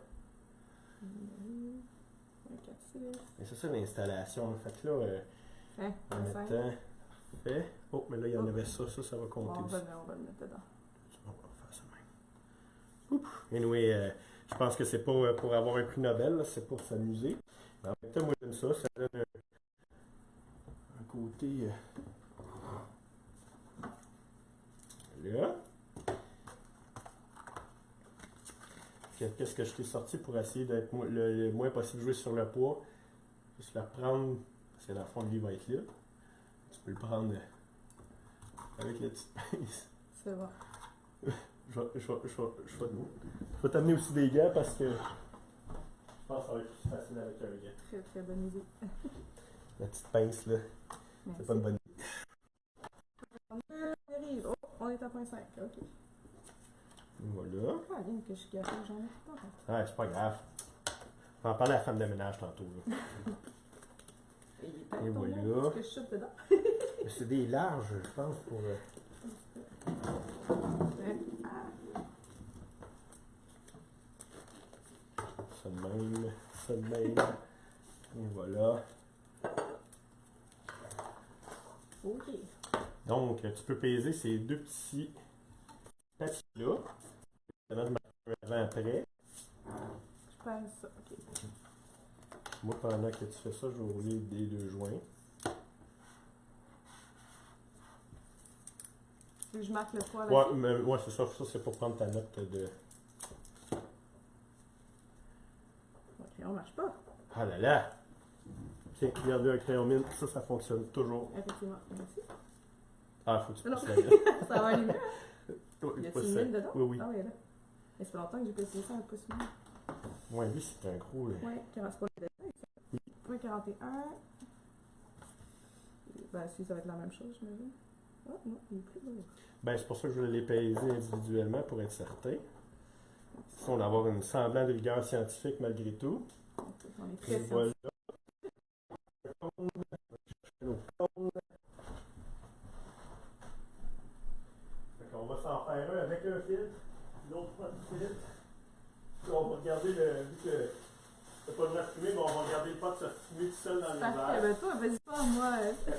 Et ça, c'est l'installation. Fait que là, en mettant. Parfait. Oh, mais là, il y en avait ça. Ça va compter aussi. On va le mettre dedans. On va faire ça même. Oups. Anyway, je pense que c'est pas pour avoir un prix Nobel, c'est pour s'amuser. En même temps, moi, j'aime ça. Ça donne un côté. Là. Qu'est-ce que je t'ai sorti pour essayer d'être le moins possible jouer sur le poids? Juste le reprendre, parce que dans le fond, lui va être là. Tu peux le prendre avec la petite pince. C'est bon. Je vais t'amener aussi des gants parce que je pense que ça va être plus facile avec un gant. Très, très bonne idée. La petite pince, là, c'est pas une bonne idée. On arrive. Oh, on est à 0.5. OK. Voilà. Ah, bien que je suis gâtée, j'en ai pas. Ouais, c'est pas grave. On va en parler à la femme de ménage tantôt. Là. Et voilà. Est-ce que je chute dedans? C'est des larges, je pense, pour. Ça de même, ça de même. Et voilà. OK. Donc, tu peux peser ces deux petits papiers-là. Je vais mettre avant-après. Je passe ça, OK. Moi, pendant que tu fais ça, je vais rouler des deux joints. Tu veux que je marque le poids là-dessus? Ouais, c'est ça. Ça, c'est pour prendre ta note de. Mon crayon marche pas. Ah là là! Tiens, regardez un crayon mine. Ça fonctionne toujours. Effectivement. Merci. Ah, faut que tu Non. passes la Ça va aller mieux. Il Y a-t-il une mine dedans? Oui, oui. Ah oui, là. Mais ça fait longtemps que j'ai pas essayé ça, un pouce mine. Ouais, lui, c'est un gros. Oui, 40, c'est pas le dessin, ça. 1,41. Ben, si, ça va être la même chose, j'imagine. Ah, non, il est plus lourd. Ben, c'est pour ça que je voulais les peser individuellement pour être certain. Si on va avoir une semblant de rigueur scientifique malgré tout. On est très Et voilà. On va s'en faire un avec un filtre, l'autre pas de filtre. Puis on va regarder vu que c'est pas le droit de fumer, mais on va regarder le pot se fumer tout seul dans Parfait, l'hiver. ben toi, vas-y pas, moi. Je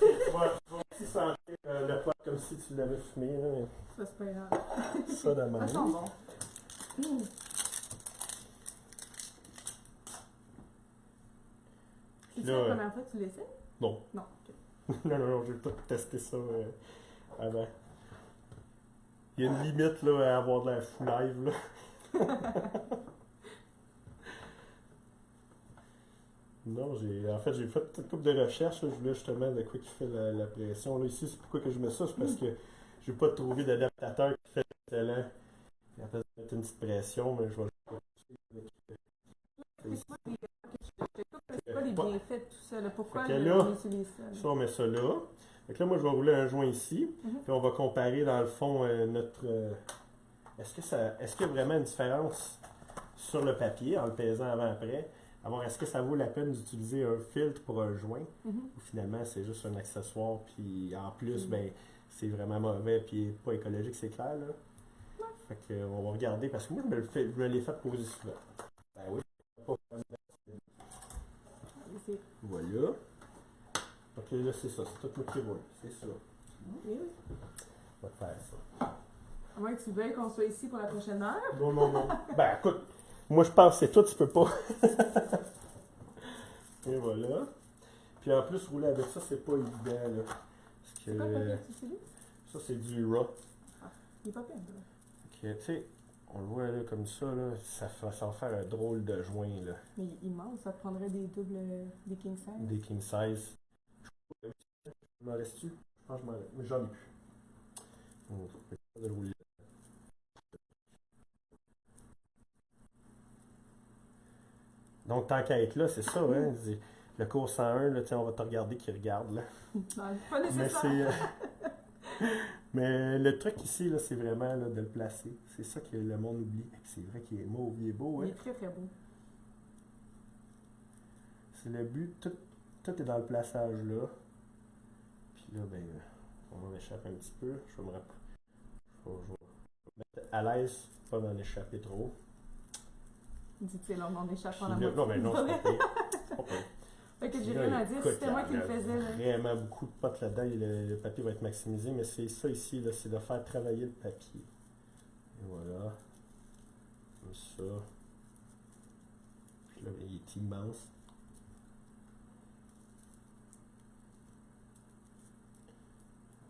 vais aussi sentir le pot comme comme si tu l'avais fumé, là, mais Ça, c'est pas grave. ça de Ça même. sent bon. C'est Là, la première fois que tu l'essaies? Non. Non. ok. Non, j'ai pas testé ça avant. Il y a une limite là, à avoir de la fou live. Là. Non, en fait, j'ai fait une couple de recherches. Là. Je voulais justement de quoi qui fait la pression. Là, ici, c'est pourquoi que je mets ça. C'est parce que je n'ai pas trouvé d'adaptateur qui fait l'excellent. Il a peut mettre une petite pression, mais je vais C'est pas les bienfaits de tout ça. Là. Pourquoi Fait que là, on utilise ça? ça, on met ça là. Fait que là, moi, je vais rouler un joint ici. Mhm. Puis on va comparer, dans le fond, notre... est-ce qu'il y a vraiment une différence sur le papier, en le pesant avant-après? Alors, est-ce que ça vaut la peine d'utiliser un filtre pour un joint? Mhm. Ou finalement, c'est juste un accessoire, puis en plus, ben, c'est vraiment mauvais, puis pas écologique, c'est clair, là. Fait que, on va regarder, parce que moi, je me l'ai fait poser souvent. Ben oui. Voilà. Donc là, c'est ça, c'est tout le qui roule. C'est ça. Oui. On va faire ça. À moins que tu veuilles qu'on soit ici pour la prochaine heure. Non. Ben écoute, moi je pense que c'est tout, tu peux pas. Et voilà. Puis en plus, rouler avec ça, c'est pas évident, là. Parce C'est quoi le que papier que tu utilises? ça, c'est du raw. Il est pas peine, là. Tu sais, on le voit là comme ça, là, ça va faire un drôle de joint, là. Mais il est immense, ça te prendrait des doubles, des king size. Des king size. Je m'en reste-tu? Je pense que je m'en reste. Mais j'en ai plus. Donc, on peut pas de le rouler. Donc, tant qu'à être là, c'est ça, hein? Le cours 101, là, on va te regarder qui regarde, là. Non, pas Mais nécessaire. Mais le truc ici, là, c'est vraiment là, de le placer. C'est ça que le monde oublie. C'est vrai qu'il est mauve, il est beau, Il hein? est très très beau. C'est le but. Tout est dans le plaçage, là. Puis là, ben, on va échapper un petit peu. Je vais me mettre à l'aise, pas d'en échapper trop. Dit-il en échappant la Puis là, moitié. non, mais non, c'est pas pire. C'est pas pire. Fait que j'ai Là, rien à dire, écoute, c'était moi qui le il y a faisais. Là. vraiment beaucoup de potes là-dedans et le papier va être maximisé, mais c'est ça ici, là, c'est de faire travailler le papier. Et voilà. Comme ça. Puis là, il est immense.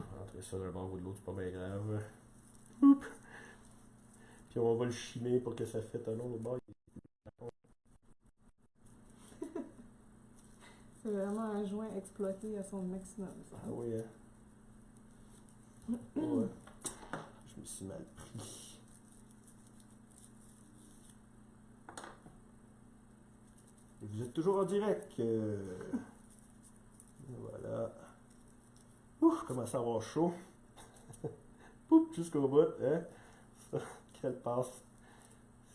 On va rentrer ça d'un bord ou de l'autre, c'est pas bien grave. Oup. Puis on va le chimer pour que ça fasse un autre bord. C'est vraiment un joint exploité à son maximum. Ça. Ah oui, hein? Ouais. Je me suis mal pris. Et vous êtes toujours en direct. Voilà. Ouf, je commence à avoir chaud. Pouf, jusqu'au bout, hein? Ça, qu'elle passe.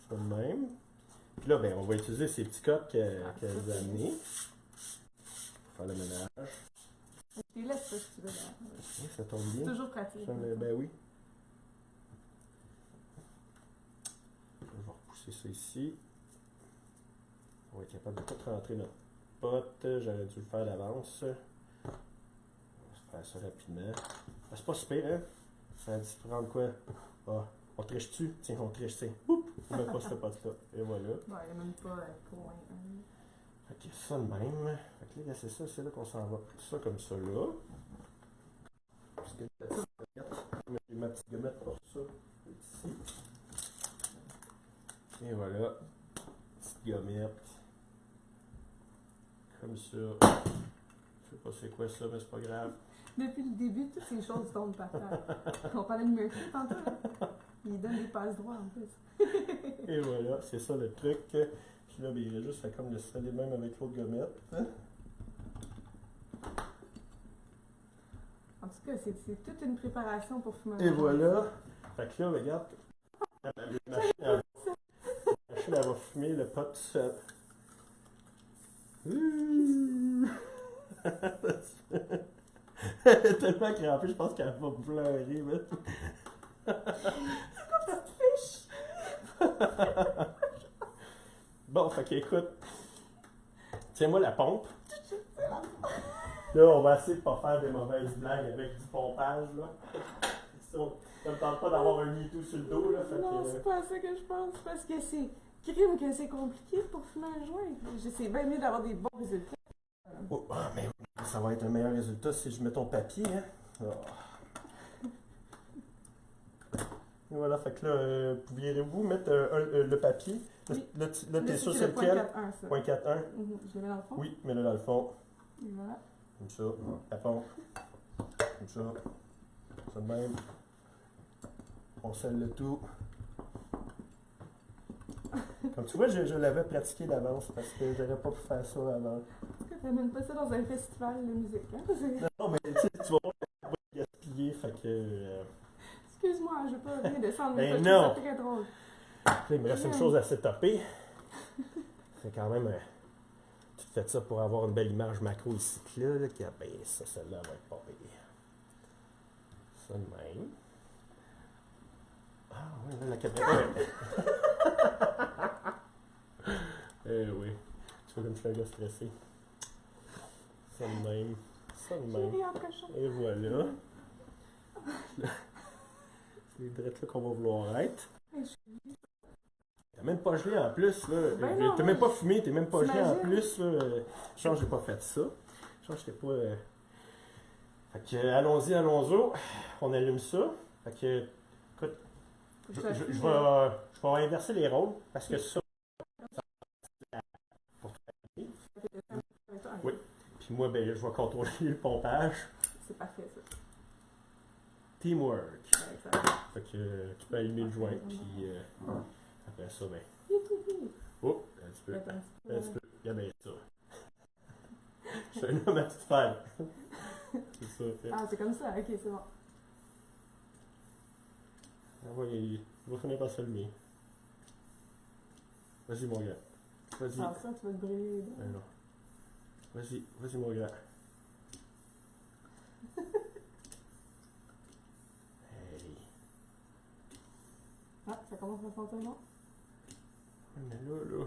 Ça de même. Puis là, ben, on va utiliser ces petits codes qu'elle nous a amenés. Pour faire le ménage. Je les laisse ça si tu veux. Oui, ça tombe bien. C'est toujours pratique. Ben oui. Je vais repousser ça ici. On va être capable de tout rentrer notre pote. J'aurais dû le faire d'avance. On va se faire ça rapidement. Ah, c'est pas super, hein? Ça a dû prendre quoi? Ah, on triche-tu? Tiens, on triche, tiens. Oups! On met pas ce pote-là. Et voilà. Ouais, il n'y a même pas point. Fait que ça de même. Fait que là, c'est ça, c'est là qu'on s'en va. Ça comme ça là. Parce que j'ai ma petite gommette pour ça. Ici. Et voilà. Petite gommette. Comme ça. Je sais pas c'est quoi ça, mais c'est pas grave. Depuis le début, toutes ces choses tombent par terre. On parlait de Murphy tantôt. Il donne des passes droits en plus. Et voilà, c'est ça le truc. Puis là, ben, il a juste fait comme le sel même avec l'autre gommette. En tout cas, c'est toute une préparation pour fumer. Et voilà. Fait que là, regarde. La machine, elle va fumer le pot tout seul. Elle est tellement crampée, je pense qu'elle va pleurer. Mais... Ça te fait chier. Bon, fait qu'écoute. Tiens-moi la pompe. Là, on va essayer de pas faire des mauvaises blagues avec du pompage, là. Ça me tente pas d'avoir un MeToo sur le dos, là. Fait Non, que, c'est pas ça que je pense, parce que c'est crime que c'est compliqué pour fumer un joint. C'est bien mieux d'avoir des bons résultats. oh, ah, mais ça va être un meilleur résultat si je mets ton papier, hein. Oh. Et voilà, fait que là, pouviez-vous mettre le papier? Oui. Là, Là, t'es ça, sûr c'est c'est le point lequel? 4.1, ça. Point 4.1? Je le mets dans le fond. Oui, mets-le dans le fond. Et voilà. Comme ça. La pompe. Comme ça. Ça de même. On scelle le tout. Comme tu vois, je l'avais pratiqué d'avance parce que j'aurais pas pu faire ça avant. Est-ce que t'amènes pas ça dans un festival de musique, hein? Non, mais tu sais, tu vas pas gaspiller, fait que. Excuse-moi, je veux pas rien descendre, mais Ben ça, je trouve non. ça très drôle. Là, il me reste une chose à setuper. C'est quand même. Tu te fais ça pour avoir une belle image macro ici, là, qui a ben, ça, celle-là va être pas payée. Ça de même. Ah oui, là, la caméra. Eh oui. Tu vois comme je suis un gars stressé. Ça de même. Ça de J'ai même. ri en cochon. Et voilà. C'est les drettes là qu'on va vouloir être. T'as même pas gelé en plus, là. Ben non, T'as même pas fumé, t'es même pas gelé en t'imagines? plus, là. Je pense que j'ai pas fait ça. Je pense que j'étais pas. Fait que, allons-y, allons-y. On allume ça. Fait que, écoute, je vais inverser les rôles parce que ça, pour travailler. Oui. Puis moi, ben, je vais contrôler le pompage. C'est parfait, ça. Teamwork. Ouais, ça va. Fait que tu peux allumer le joint, puis après ça, ben. Oh, un petit peu. Attends, Un petit peu. Regarde bien ça. Je suis un homme à tout faire. C'est ça. Ah, c'est comme ça, ok, c'est bon. Ah ouais, il va finir par s'allumer. Vas-y, mon gars. Vas-y. Ah, ça, tu vas te brûler les Ben dents. non. Vas-y, vas-y, mon gars. Hey. Ah, ça commence à sentir bon. Mais là,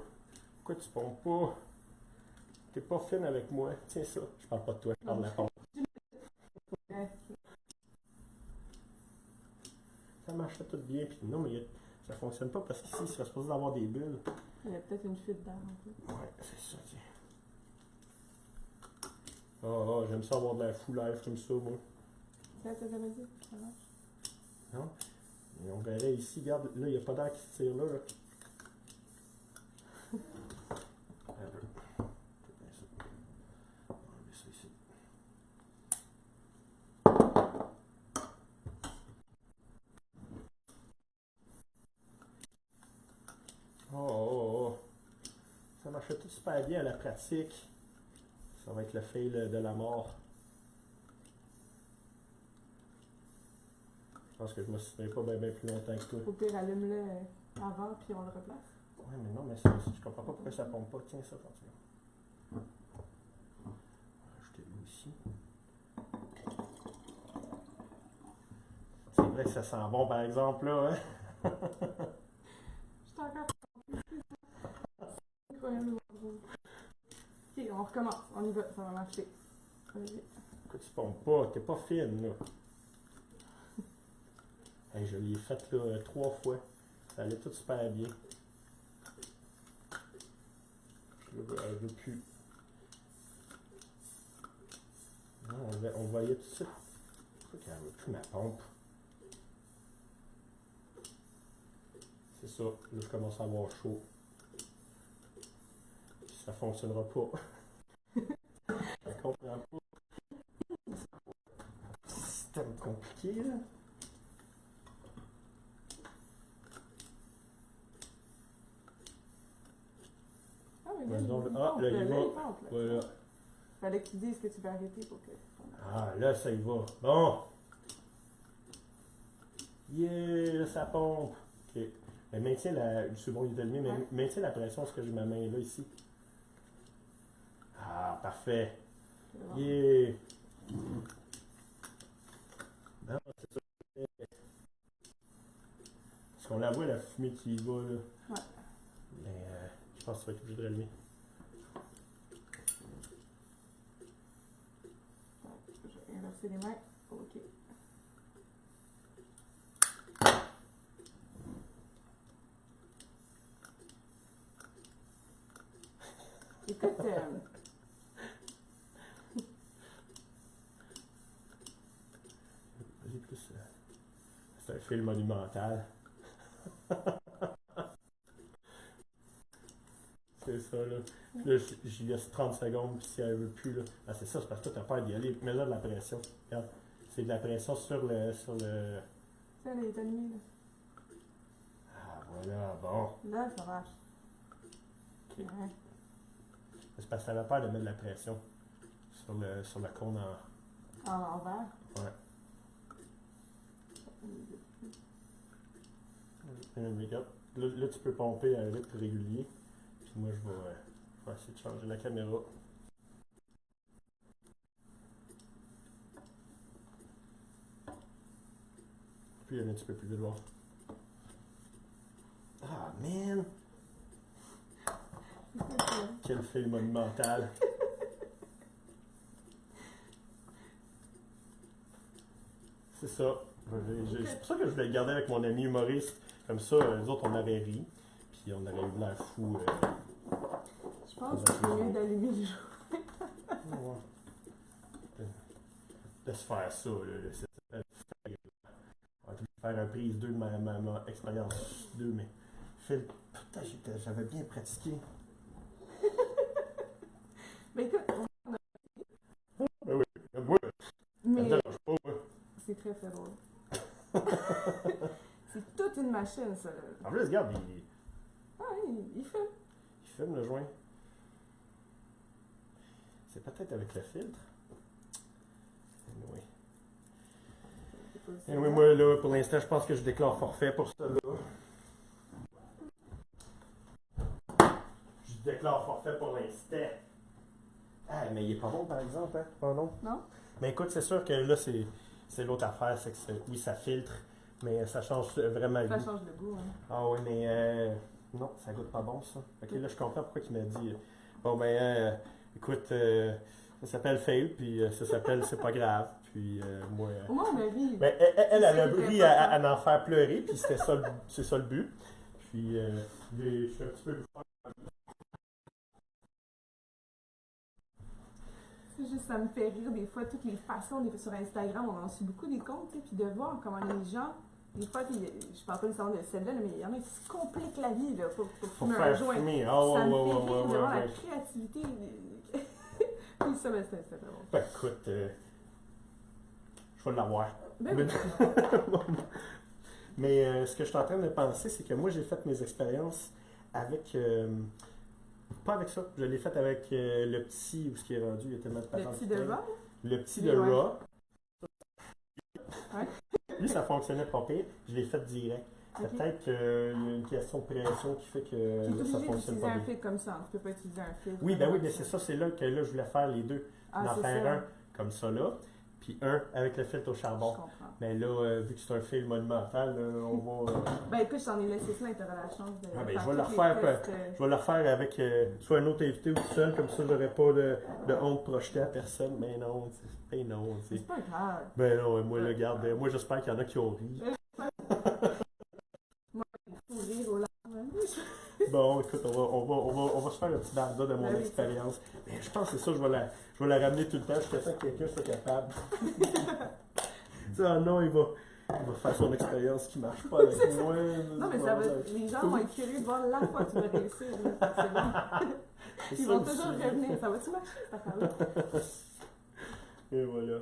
pourquoi tu pompes pas? T'es pas fine avec moi. Tiens ça. Je parle pas de toi, je parle de la pompe. Ouais. Ça marchait tout bien, puis non, mais ça fonctionne pas parce qu'ici, il serait supposé avoir des bulles. Il y a peut-être une fuite d'air en plus. Ouais, c'est ça, tiens. J'aime ça avoir de la full life comme ça, moi. Ça veut dire que ça marche. Non? Et on verrait ici, regarde, là, il n'y a pas d'air qui se tire là. Un peu. Bien ça. On va enlever ça ici. Ça marchait tout super bien à la pratique. Ça va être le fail de la mort. Je pense que je me souviens pas bien plus longtemps que toi. Au pire, allume-le avant, puis on le replace. Ouais, mais non, mais je comprends pas pourquoi ça pompe pas. Tiens ça, continue. On va rajouter l'eau ici. C'est vrai que ça sent bon, par exemple, là, hein? Je suis encore. Incroyable. Ok, on recommence. On y va, ça va marcher. Vas-y. Pourquoi tu pompes pas? T'es pas fine, là. Hey, je l'ai faite, là, 3 fois. Ça allait tout super bien. Là, elle veut plus. Non, on voyait tout de suite. Pourquoi qu'elle veut plus ma pompe? C'est ça. Là, je commence à avoir chaud. Ça fonctionnera pas. Je comprends pas. C'est un peu compliqué, là. Ah, mais Vas-y donc. il Ah, pompe, là, il va. il pompe, là. Voilà. Fallait que tu dises que tu vas arrêter pour que. Ah, là, ça y va. Bon. Yeah, là, ça pompe. OK. Mais maintiens la. C'est bon, il est allumé, mais Ouais. maintiens la pression parce que j'ai ma main là, ici. Ah, parfait. C'est bon. Yeah. Non, c'est ça. Parce qu'on la voit, la fumée qui y va, là. Ouais. Mais je pense que tu vas être obligé de rallumer. C'est les mains. OK. Écoute, Vas-y, plus. C'est un film monumental. C'est ça, là. Puis là, j'y laisse 30 secondes, puis si elle veut plus, là. Ah, c'est ça, c'est parce que toi, t'as peur d'y aller. Mets-là de la pression. Regarde. C'est de la pression sur le. ça, elle est allumée, là. Ah, voilà, bon. Là, ça marche. Ok. Ouais. C'est parce que t'avais peur de mettre de la pression sur le cône en. En vert. Ouais. Regarde. Là, tu peux pomper à un rythme régulier. Puis moi, je vais essayer de changer la caméra. Puis un petit peu plus vite, voir. Ah, man! Quel film monumental! C'est ça. C'est pour ça que je voulais le garder avec mon ami humoriste. Comme ça, nous autres, on aurait ri. Puis on aurait eu l'air fou. Je pense que c'est mieux d'allumer le jour. Ouais. Laisse faire ça. Là. On va faire un prise 2 de ma expérience 2, mais Phil, putain, j'avais bien pratiqué. Mais écoute, Ben oui, moi, ça me mais dérange pas, moi. c'est très très drôle. C'est toute une machine, ça. Là. En plus, regarde, Ah, il fait. il filme le joint. C'est peut-être avec le filtre. Anyway. Anyway, moi, là, pour l'instant, je pense que je déclare forfait pour ça, là. Je déclare forfait pour l'instant. Ah, mais il est pas bon, par exemple, hein? Oh non? Non? Mais écoute, c'est sûr que là, c'est l'autre affaire, c'est que oui, ça filtre, mais ça change vraiment le Ça goût. change le goût, hein. Ah oui, mais non, ça goûte pas bon, ça. Ok, là, je comprends pourquoi il m'a dit. Bon, ben, écoute, ça s'appelle fail, puis ça s'appelle c'est pas grave. Puis moi. Au moins, on a ri. Ben, elle a ri à en faire pleurer, puis c'était ça, c'est ça le but. Puis, je suis un petit peu. C'est juste, ça me fait rire des fois, toutes les façons, des fois sur Instagram, on en suit beaucoup des comptes, tu sais, puis de voir comment les gens, des fois, je parle pas nécessairement de celle-là, mais il y en a qui se compliquent la vie là, pour Pour fumer un faire joint. fumer. Ah, Ça ouais, me ouais, fait ouais, rire de ouais, voir la ouais. créativité. Puis ça, ben, c'est drôle. Ben, écoute, je vais l'avoir. Ben Mais, oui. mais ce que je suis en train de penser, c'est que moi, j'ai fait mes expériences avec. Pas avec ça. Je l'ai fait avec le petit, où ce qui est rendu, il était tellement de Le patente. petit de Raw. Le petit Oui, de ouais. Raw. Ouais. Lui, ça fonctionnait pas pire. Je l'ai fait direct. C'est Ok. peut-être qu'il y a une question de pression qui fait que Tu es là, ça obligé fonctionne d'utiliser pas un bien. fil comme ça. Tu peux pas utiliser un fil. Oui, ben oui, mais c'est ça, c'est là que là, je voulais faire les deux. Ah, en c'est faire ça. un comme ça là, puis un avec le filtre au Je charbon. comprends. Mais là, vu que c'est un film monumental, on va. Ben écoute, je t'en ai laissé plein, t'auras la chance de Ah, ben, faire je vais le tous les refaire, tests, Je vais le refaire avec soit un autre invité ou tout seul, comme ça j'aurais pas de honte projetée à personne. Mais non, ben non. C'est pas grave. Ben non, moi, le garde, moi j'espère qu'il y en a qui ont ri. Moi, il faut rire au larmes. Bon, écoute, on va se faire un petit barda de mon Ben oui. expérience. Mais je pense que c'est ça, je vais la ramener tout le temps jusqu'à temps que quelqu'un soit capable. Tu sais, ah non, il va faire son expérience qui marche pas avec moi. Non, mais ça va, les gens vont être curieux de voir la fois que tu vas réussir. là. C'est bon. C'est Ils ça vont aussi. toujours revenir. Ça va-tu marcher, cette affaire-là? Et voilà.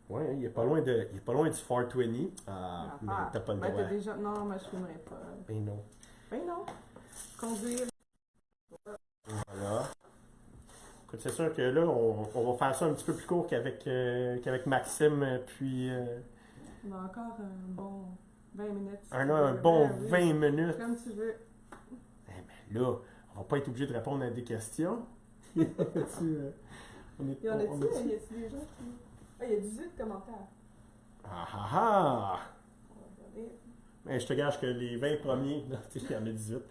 Ouais, il est pas loin du 420. Ah, mais t'as pas le Ben, droit. t'as déjà... Non, moi, je filmerai pas. Ben non. Ben non. Conduire. Voilà. Écoute, c'est sûr que là, on va faire ça un petit peu plus court qu'avec Maxime, puis On a encore un bon 20 minutes. un bon Ben oui. 20 minutes. Comme tu veux. Eh ben là, on va pas être obligé de répondre à des questions. on est, Y en a-tu? on Y a-tu des gens qui... Ah, il y a 18 commentaires. Ah ah ah! On va regarder. Ben, je te gage que les 20 premiers, non, il y en a 18,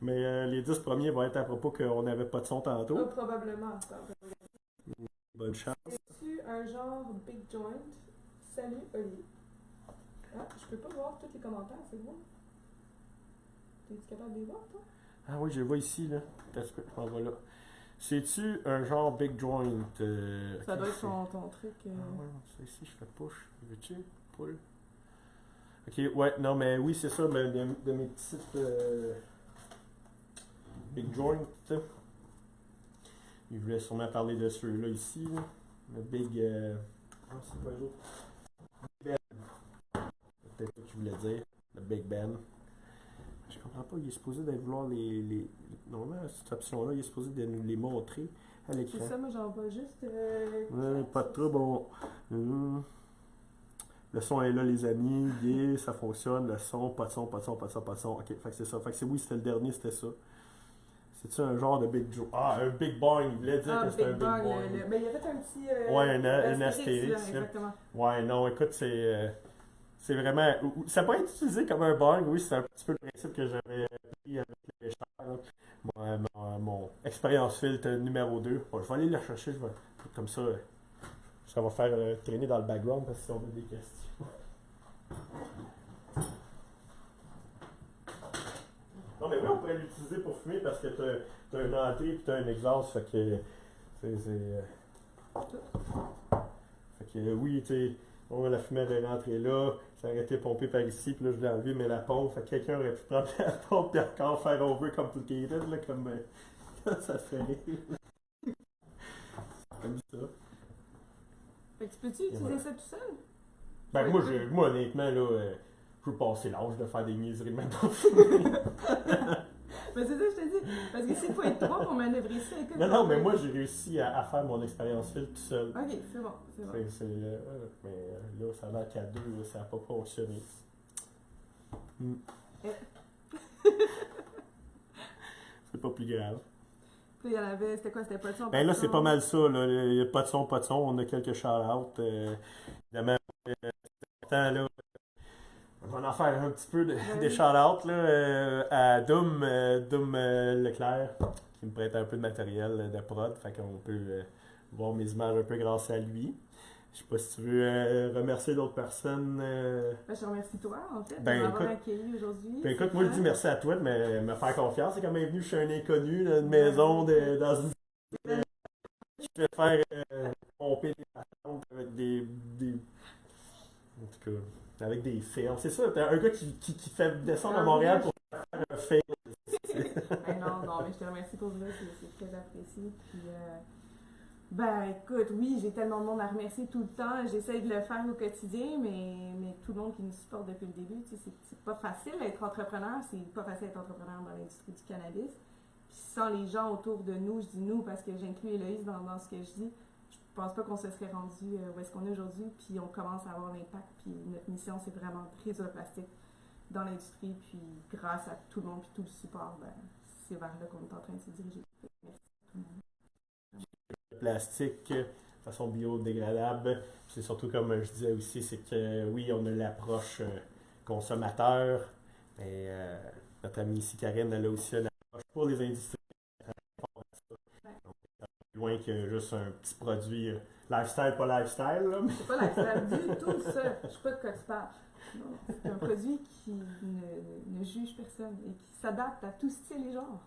mais les 10 premiers vont être à propos qu'on n'avait pas de son Ah, tantôt. probablement. Attends, Bonne chance. es-tu un genre big joint. Salut Olivier. Ah, je peux pas voir tous les commentaires, c'est bon? T'es-tu capable de les voir, toi? Ah oui, je le vois ici, là. Est-ce que je m'en vais là? C'est-tu un genre big joint? Ça ok, doit être c'est- ton truc. Ah ouais, c'est ici, je fais push. Veux-tu? Pull. Ok, ouais, non, mais oui, c'est ça, mais de mes petites big joints, tu sais. Il voulait sûrement parler de ceux-là ici, là. Le big. Ah, c'est pas les autres. Ben. C'est peut-être ce que tu voulais dire. Le Big Ben. Je comprends pas, il est supposé d'être vouloir normalement, cette option-là, il est supposé de nous les montrer à C'est l'écran. ça, moi j'en vois juste. Ouais, pas de trouble, le son est là, les amis, yeah, ça fonctionne, le son, pas de son, pas de son, pas de son, pas de son. Ok, fait que c'est ça. Fait que oui, c'était le dernier, c'était ça. C'est-tu un genre de Big Joe? Ah, un Big Boing, il voulait dire Ah, que c'était un Big Big Bang. Boing. Ben, il y avait un petit. Ouais, un astérix, là, là. exactement. Ouais, non, écoute, c'est vraiment. Ça peut être utilisé comme un bug, oui, c'est un petit peu le principe que j'avais pris avec les chars, là. Mon expérience filtre numéro 2. Bon, je vais aller le chercher, comme ça va faire traîner dans le background parce que si on a des questions. Non, mais oui, on pourrait l'utiliser pour fumer parce que t'as une entrée et t'as un exhaust, fait que fait que oui, tu sais, on la fumée avait rentré là, ça aurait été pompé par ici, puis là je l'ai enlevé, mais la pompe, fait que quelqu'un aurait pu prendre la pompe et encore faire overcomplicated, là, comme ça se fait rire. Comme ça. Fait que tu peux-tu Et utiliser voilà. ça tout seul? Ben Ouais, moi, ouais. moi honnêtement, là, je veux passer l'âge de faire des niaiseries de maintenant fumer. Mais c'est ça, je te dis. Parce que s'il faut être trois pour manœuvrer ça, écoute. Non, non, mais moi j'ai réussi à faire mon expérience fil tout seul. Ok, c'est bon, c'est bon. Mais là, ça a l'air qu'à deux, là, ça n'a pas fonctionné. Hmm. C'est pas plus grave. Puis il y en avait, c'était quoi? C'était pas de son? Ben là, c'est pas mal ça. Là. Il n'y a pas de son, pas de son. On a quelques shout-outs. Évidemment, attends, là, on va en faire un petit peu des shout-outs là, à Doom Leclerc, qui me prête un peu de matériel de prod. Fait qu'on peut voir mes images un peu grâce à lui. Je sais pas si tu veux remercier d'autres personnes. Ben, je te remercie toi, en fait, de Ben, m'avoir écoute- accueilli aujourd'hui. Ben écoute, C'est moi je fun. dis merci à toi de me faire confiance. C'est quand même venu chez un inconnu, dans une maison, dans une. Je vais faire pomper des patentes avec des. En tout cas, avec des fermes. C'est ça, t'as un gars qui fait descendre à Montréal pour faire un fail. Ben non, non, mais je te remercie pour ça, c'est très apprécié. Puis, ben écoute, oui, j'ai tellement de monde à remercier tout le temps. J'essaie de le faire au quotidien, mais tout le monde qui nous supporte depuis le début, tu sais, c'est pas facile d'être entrepreneur, c'est pas facile d'être entrepreneur dans l'industrie du cannabis. Puis sans les gens autour de nous, je dis nous parce que j'inclus Héloïse dans ce que je dis, je pense pas qu'on se serait rendu où est-ce qu'on est aujourd'hui, puis on commence à avoir l'impact, puis notre mission c'est vraiment de réduire le plastique dans l'industrie, puis grâce à tout le monde, puis tout le support, ben, c'est vers là qu'on est en train de se diriger. Merci à tout le monde. Plastique de façon biodégradable. C'est surtout comme je disais aussi, c'est que oui, on a l'approche consommateur, mais notre amie ici Karine, elle a aussi une approche pour les industries. Donc, plus loin que juste un petit produit lifestyle, pas lifestyle. Là, mais... C'est pas lifestyle du tout ça. Je sais pas de quoi tu parles. Non, c'est un produit qui ne juge personne et qui s'adapte à tout style et genre.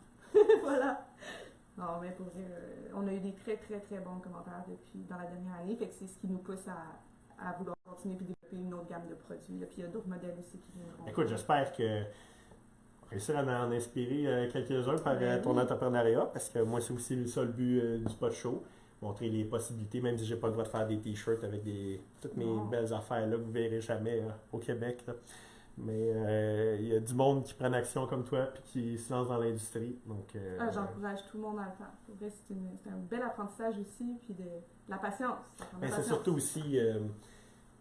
Voilà. Non, mais pour vrai, on a eu des très très très bons commentaires dans la dernière année, fait que c'est ce qui nous pousse à vouloir continuer et développer une autre gamme de produits. Là. Puis il y a d'autres modèles aussi qui viendront. Écoute, j'espère que réussir à en inspirer quelques-uns par Ben ton oui. entrepreneuriat, parce que moi, c'est aussi ça le but du Spot Show. Montrer les possibilités, même si j'ai pas le droit de faire des t-shirts avec toutes mes Non. belles affaires là, que vous verrez jamais au Québec. Là. Mais il y a du monde qui prennent action comme toi puis qui se lance dans l'industrie. Donc, J'encourage tout le monde à le faire. Pour vrai, c'est un bel apprentissage aussi, puis de la patience. Ça prend de la c'est patience. surtout aussi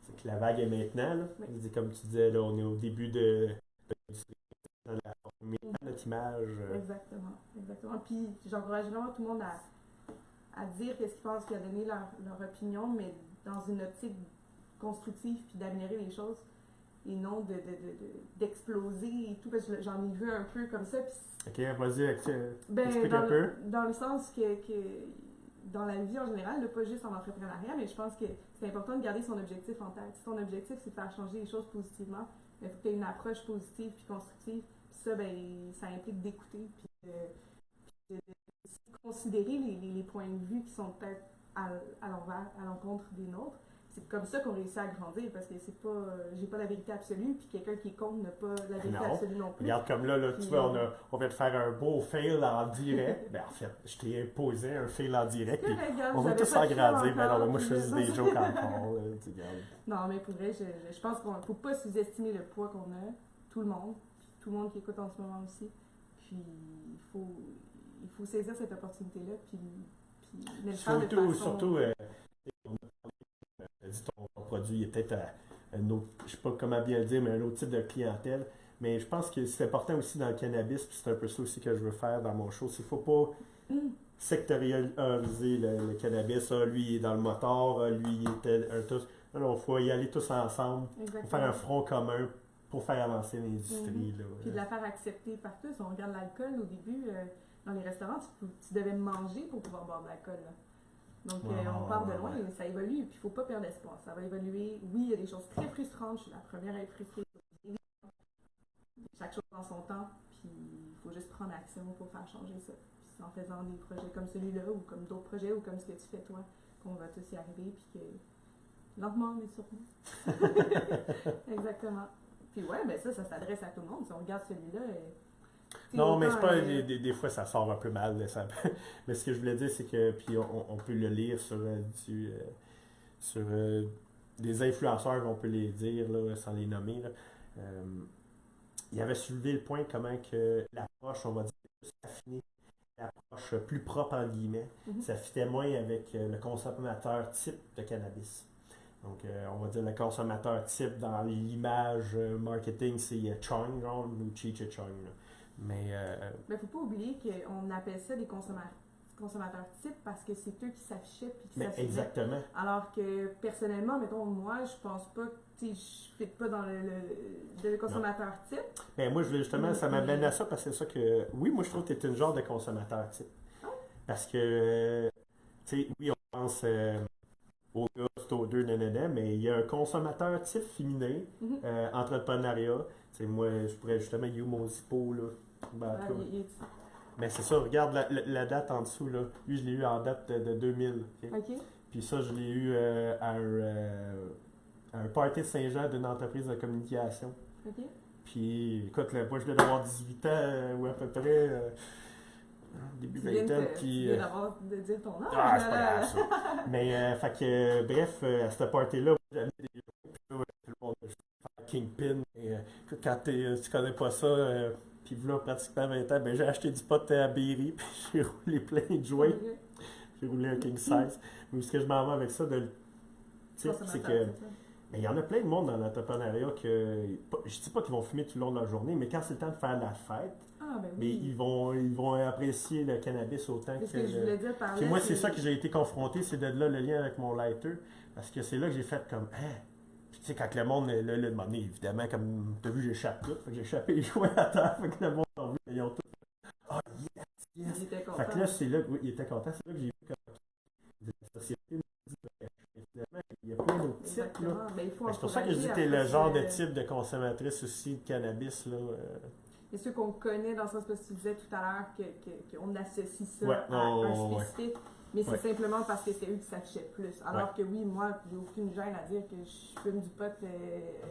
c'est que la vague est maintenant. Là. Oui. Je dis, comme tu disais, là, on est au début de l'industrie. Dans la forme, notre image. Exactement, exactement. Puis j'encourage vraiment tout le monde à dire qu'est-ce qu'ils pensent, puis à donner leur opinion, mais dans une optique constructive, puis d'améliorer les choses, et non d'exploser et tout, parce que j'en ai vu un peu comme ça. Puis Ok, vas-y, ben, explique un peu. dans le sens que dans la vie en général, là, pas juste en entrepreneuriat, mais je pense que c'est important de garder son objectif en tête. Si ton objectif, c'est de faire changer les choses positivement, il faut que tu aies une approche positive puis constructive. Puis ça, ben, ça implique d'écouter puis de considérer les points de vue qui sont peut-être à l'envers, à l'encontre des nôtres. C'est comme ça qu'on réussit à grandir parce que c'est pas, j'ai pas la vérité absolue, puis quelqu'un qui est contre n'a pas la vérité absolue non plus. Regarde, comme là puis, tu vois, on vient de faire un beau fail en direct. Ben, en fait, je t'ai imposé un fail en direct. Puis on va tous s'agrandir. Ben non, moi, je faisais des jokes encore. Non, mais pour vrai, je pense qu'il ne faut pas sous-estimer le poids qu'on a, tout le monde qui écoute en ce moment aussi. Puis, il faut saisir cette opportunité-là, puis mais le faire de façon... Surtout ton produit est peut-être à un autre, je sais pas comment bien le dire, mais un autre type de clientèle. Mais je pense que c'est important aussi dans le cannabis, puis c'est un peu ça aussi que je veux faire dans mon show. Il ne faut pas sectorialiser le cannabis. Ah, lui, il est dans le moteur, ah, lui, il est un tous. Non, il faut y aller tous ensemble. Exactement. Pour faire un front commun pour faire avancer l'industrie. Là, Puis de la faire accepter par tous. On regarde l'alcool au début, dans les restaurants, tu devais manger pour pouvoir boire de l'alcool. Là. Donc, on part de loin, ça évolue, puis il ne faut pas perdre espoir. Ça va évoluer. Oui, il y a des choses très frustrantes. Je suis la première à être frustrée. Chaque chose dans son temps, puis il faut juste prendre action pour faire changer ça. Puis c'est en faisant des projets comme celui-là, ou comme d'autres projets, ou comme ce que tu fais toi, qu'on va tous y arriver, puis que lentement, mais sûrement. Exactement. Puis ouais, ben ça s'adresse à tout le monde. Si on regarde celui-là... non, mais c'est pas. Des fois, ça sort un peu mal. Mais ce que je voulais dire, c'est que. Puis on peut le lire sur des influenceurs, on peut les dire, là, sans les nommer. Là. Il avait soulevé le point comment que l'approche, on va dire, plus affinée, l'approche plus propre, en guillemets, ça fitait moins avec le consommateur type de cannabis. Donc, on va dire le consommateur type dans l'image marketing, c'est Chong, genre, ou Cheech et Chong. Là. Mais il ne faut pas oublier qu'on appelle ça des consommateurs types parce que c'est eux qui s'affichaient puis qui s'affichaient. Exactement. Alors que personnellement, mettons, moi, je pense pas que je ne fit pas dans le consommateur type. Mais moi, justement, ça m'amène à ça parce que c'est ça que. Oui, moi, je trouve que tu es une genre de consommateur type. Ah. Parce que, tu sais, oui, on pense au gars, au deux, nanana, mais il y a un consommateur type féminin, entrepreneuriat. Tu sais, moi, je pourrais justement, You mon zippo, là. Ben, mais c'est ça, regarde la date en dessous, là. Lui, je l'ai eu en date de 2000. OK. Puis ça, je l'ai eu à un party de Saint-Jean d'une entreprise de communication. OK. Puis, écoute, moi, je viens d'avoir 18 ans, ou à peu près, début vingtaine. Puis. Tu viens d'avoir de dire ton âge. Ah, c'est pas grave, ça. Mais, fait que, bref, à cette party-là, j'ai amené des gens, puis là, tout le monde, je fais Kingpin. Et, quand tu connais pas ça, puis là, pratiquement 20 ans, ben, j'ai acheté du pot à Berry, puis j'ai roulé plein de joints. J'ai roulé un King Size. Mais ce que je m'en vais avec ça, c'est que il y en a plein de monde dans l'entrepreneuriat que, je dis pas qu'ils vont fumer tout le long de leur journée, mais quand c'est le temps de faire la fête, mais ils vont apprécier le cannabis autant que... je voulais dire par là, moi, c'est ça que j'ai été confronté, c'est de là le lien avec mon lighter, parce que c'est là que j'ai fait comme... Puis tu sais, quand le monde, là, demandé, évidemment, comme tu as vu, j'échappe tout, fait que j'ai échappé les joints à terre, fait que le monde a vu, ils ont tout fait, oh yes, yes! Il était content. Fait que là, c'est là que, oui, il était content, c'est là que j'ai vu comme la société évidemment, il y a plein d'autres types, là. C'est pour ça que je dis que tu es le genre de type de consommatrice aussi de cannabis, là. Et ceux qu'on connaît dans le sens parce que tu disais tout à l'heure qu'on associe ça à un spécifique. Mais c'est simplement parce que c'est eux qui s'affichaient plus. Alors que oui, moi, j'ai aucune gêne à dire que je fume du pot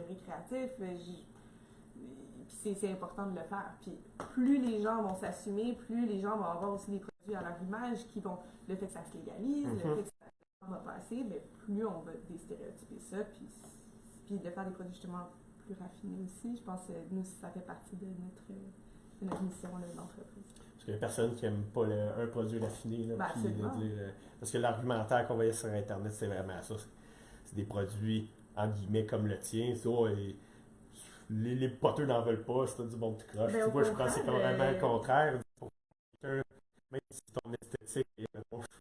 récréatif. Puis c'est important de le faire. Puis plus les gens vont s'assumer, plus les gens vont avoir aussi des produits à leur image qui vont. Le fait que ça se légalise, le fait que ça va passer, bien, plus on va déstéréotyper ça. Puis de faire des produits justement plus raffinés aussi. Je pense que nous, ça fait partie de notre mission d'entreprise. Parce qu'il n'y a personne qui n'aime pas un produit raffiné. Là, parce que l'argumentaire qu'on voyait sur Internet, c'est vraiment ça. C'est des produits, entre guillemets, comme le tien. Les poteux n'en veulent pas, c'est du bon petit croche. Moi, je pense que c'est carrément le contraire. Même si ton esthétique est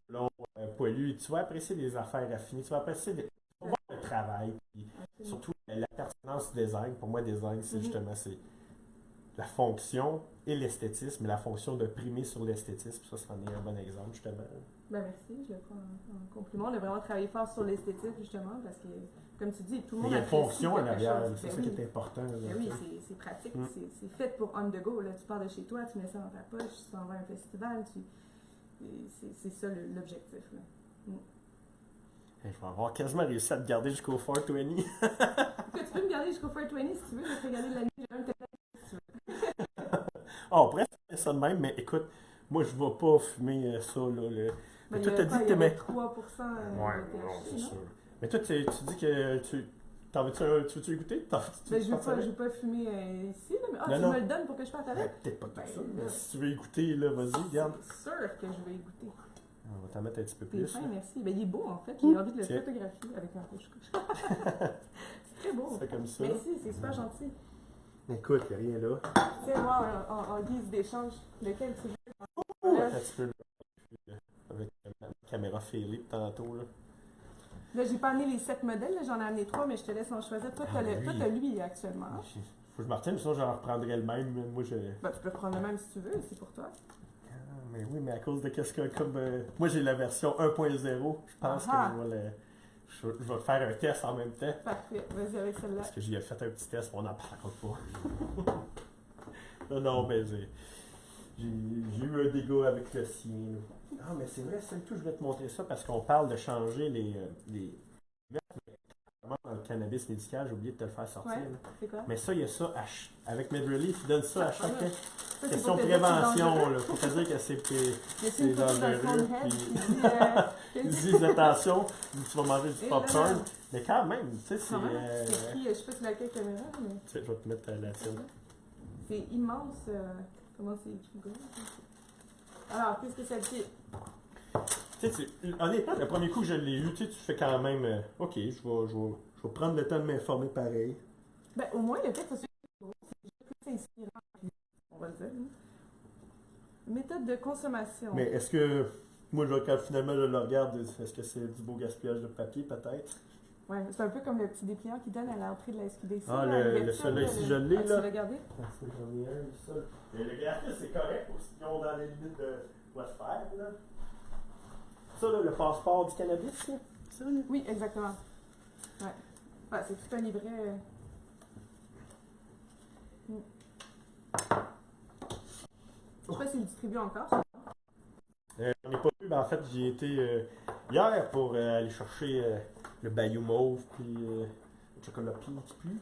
long, poilu, tu vas apprécier des affaires raffinées, tu vas apprécier le travail. Puis, surtout, la pertinence du design. Pour moi, design, c'est justement... la fonction et l'esthétisme, mais la fonction de primer sur l'esthétisme, ça, c'en est un bon exemple, justement. Ben merci, je le prends en compliment. On a vraiment travaillé fort sur l'esthétique, justement, parce que, comme tu dis, tout le Mais monde il y a une apprécie fonction en quelque arrière, chose. c'est Ben ça qui oui. est important. Là, Ben oui, tu sais. c'est pratique, Mm. c'est fait pour on the go. Là. Tu pars de chez toi, tu mets ça dans ta poche, tu t'en vas à un festival, c'est ça l'objectif. Là. Hey, je vais avoir quasiment réussi à te garder jusqu'au 420. Écoute, tu peux me garder jusqu'au 420 si tu veux, je vais te regarder de la nuit, j'ai un téléphone si tu veux. Ah, on pourrait faire ça de même, mais écoute, moi, je ne vais pas fumer ça. Là, Ben, toi, il y t'as a dit quoi, que il y avait t'aimais. 3% Ouais, de non, THC, c'est non? sûr. Mais toi, tu dis que t'en veux-tu tu veux-tu goûter? Ben, je veux pas fumer ici, là, mais Non, tu non. me le donnes pour que je parte Ben, avec? peut-être pas tout Ben, ça, là, mais si tu veux y goûter, là, vas-y, regarde. c'est sûr que je vais y goûter. On va t'en mettre un petit peu T'es plus. fin, Là. merci. Ben, il est beau, en fait. J'ai envie de le Tiens. photographier avec un couche-couche. C'est très beau. C'est comme ça. Merci, c'est super gentil. Écoute, il n'y a rien là. Tiens, moi, en guise d'échange, lequel tu veux? Un petit peu là, avec ma caméra fêlée tantôt. Là. Là, j'ai pas amené les 7 modèles, là, j'en ai amené 3, mais je te laisse en choisir. Toi, t'as lui actuellement. Hein? Faut que je me retienne, sinon j'en reprendrai le même. Moi, je... Ben, tu peux prendre le même si tu veux, c'est pour toi. Ah, mais oui, mais à cause de qu'est-ce que comme. Moi, j'ai la version 1.0. Je pense que je vais faire un test en même temps. Parfait, vas-y avec celle-là. Parce que j'y ai fait un petit test, mais on n'en parlera pas. non, mais j'ai eu un dégât avec le sien. Là. Ah, mais c'est vrai, c'est tout, je vais te montrer ça parce qu'on parle de changer les dans le cannabis médical, j'ai oublié de te le faire sortir. Ouais, là. c'est quoi? Mais ça, il y a ça avec MedRelief, ils donnent ça à chaque Ça, question de pour te dire que c'est prévention. dangereux. Là, pour te dire que c'est Y a-t-il une photo d'un dangereux. Stonehead Puis qui dit, ils disent attention, tu vas manger du Et popcorn. là. Mais quand même, tu sais, c'est. Quand même, c'est écrit, je sais pas si laquelle caméra, mais Je vais te mettre la tienne. c'est immense. Comment c'est écrit, gros? Alors, qu'est-ce que ça dit? Tu sais, honnêtement, le premier coup que je l'ai eu, tu fais quand même. Ok, je vais prendre le temps de m'informer pareil. Ben, au moins, le fait que ça soit gros, c'est déjà plus inspirant, on va le dire. Hein. Méthode de consommation. Mais est-ce que. Moi, quand finalement je le regarde, est-ce que c'est du beau gaspillage de papier, peut-être? Ouais, c'est un peu comme le petit dépliant qui donne à l'entrée de la SQDC. Ah, là, le l'ouverture, seul-là, là, ici, je l'ai, Ah, tu là. l'as gardé? Ah, c'est j'en ai un, le seul. Mais le graphiste, c'est correct pour ce qu'ils ont dans les limites de quoi se faire, là. Ça, là, le passeport du cannabis, là. Ça, là. Oui, exactement. Ouais. Ah, c'est tout un livret. Je sais pas s'il distribue encore. J'en ai pas vu, mais en fait, j'y ai été hier pour aller chercher le Bayou Mauve, puis le chocolat pie qui pue.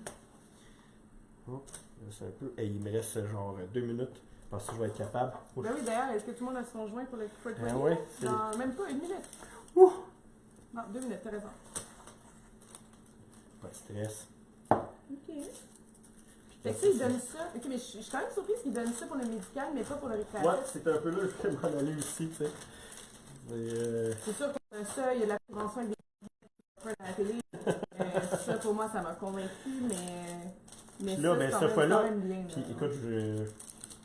Oh, c'est un peu. Et il me reste genre 2 minutes. Je pense que je vais être capable. Ouf. Ben oui, d'ailleurs, est-ce que tout le monde a son joint pour le coup Ah ouais, c'est- Dans même pas 1 minute. Ouh! Non, 2 minutes, t'as raison. Pas de stress. Ok. Fait que ça, ils donnent ça. Ok, mais je suis quand même surprise qu'ils donnent ça pour le médical, mais pas pour le récréatif. Ouais, c'est un peu là que je vais m'en aller aussi, tu sais. C'est sûr qu'on a ça, il y a la prévention avec des à la télé. Ça, pour moi, ça m'a convaincu, mais Puis là, ben, c'est cette fois-là, quand même bien. Puis écoute,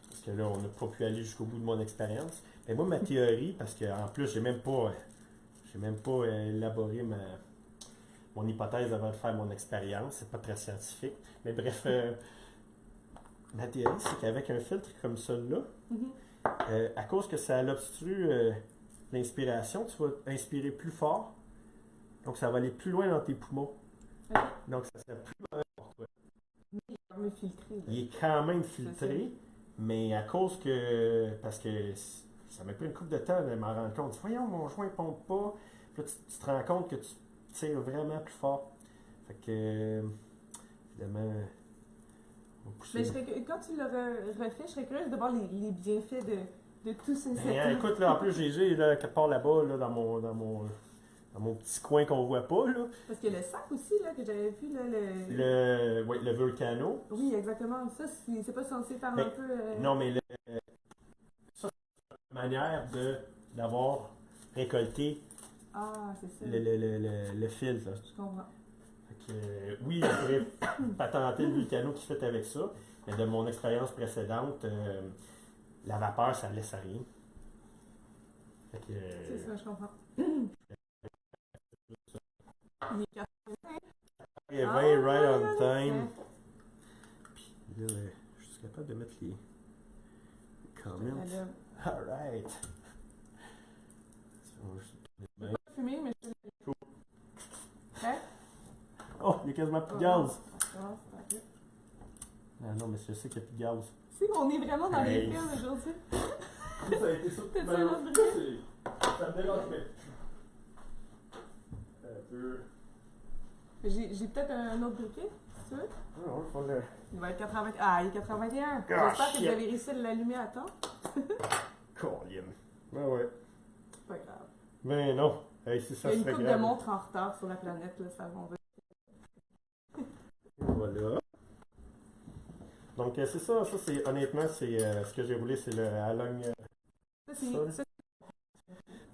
parce que là, on n'a pas pu aller jusqu'au bout de mon expérience. Mais moi, ma théorie, parce qu'en plus, j'ai même pas élaboré mon hypothèse avant de faire mon expérience. C'est pas très scientifique. Mais bref, ma théorie, c'est qu'avec un filtre comme celui-là, Mhm. à cause que ça obstrue l'inspiration, tu vas inspirer plus fort. Donc, ça va aller plus loin dans tes poumons. Ok. Donc, ça serait plus mauvais pour toi. Mais il est quand même filtré. Là. Il est quand même filtré, mais à cause que. Parce que ça m'a pris une couple de temps de m'en rendre compte. Voyons, mon joint ne pompe pas. Puis là, tu te rends compte que tu tires vraiment plus fort. Fait que. Évidemment. On va pousser. Mais quand tu l'auras refait, je serais curieuse de voir les bienfaits de tout ce Ben, écoute, là, en plus, j'ai là, quelque part là-bas, là, dans mon petit coin qu'on voit pas, là. Parce que le sac aussi, là, que j'avais vu, là, Le Volcano. Oui, exactement. Ça, c'est pas censé faire Mais- un peu... Non, mais ça, c'est une manière d'avoir récolté Ah, c'est ça. le filtre. Là. Je comprends. Fait que, oui, on pourrait patenter le Vulcano qui fait avec ça, mais de mon expérience précédente, la vapeur, ça ne laisse à rien. Fait que, C'est ça, je comprends. Il est 45. right on ouais. time. Puis là, jusqu'à capable de mettre les comments. Allume. Alright. Je peux pas fumer, mais je peux. Prêt? Oh, il y a quasiment plus de gaz. Non, mais je sais qu'il n'y a plus de gaz. Si, on est vraiment dans les Hey. films aujourd'hui. Ça a été ça. T'as-tu Ben, un autre bruit? ça me dérange, mais. Un peu. J'ai peut-être un autre briquet, si tu veux. Non, il faut le. Il va être 80. Ah, il est 81. Ah, J'espère que shit. vous avez réussi à l'allumer à temps. Colin. Ben ouais. C'est pas grave. Ben non. Hey, si Il y ça a une serait couple de grave. montres en retard sur la planète, là, ça on va. Voilà. Donc, c'est ça. Ça, c'est honnêtement, c'est ce que j'ai roulé, c'est le Along. Ça, c'est.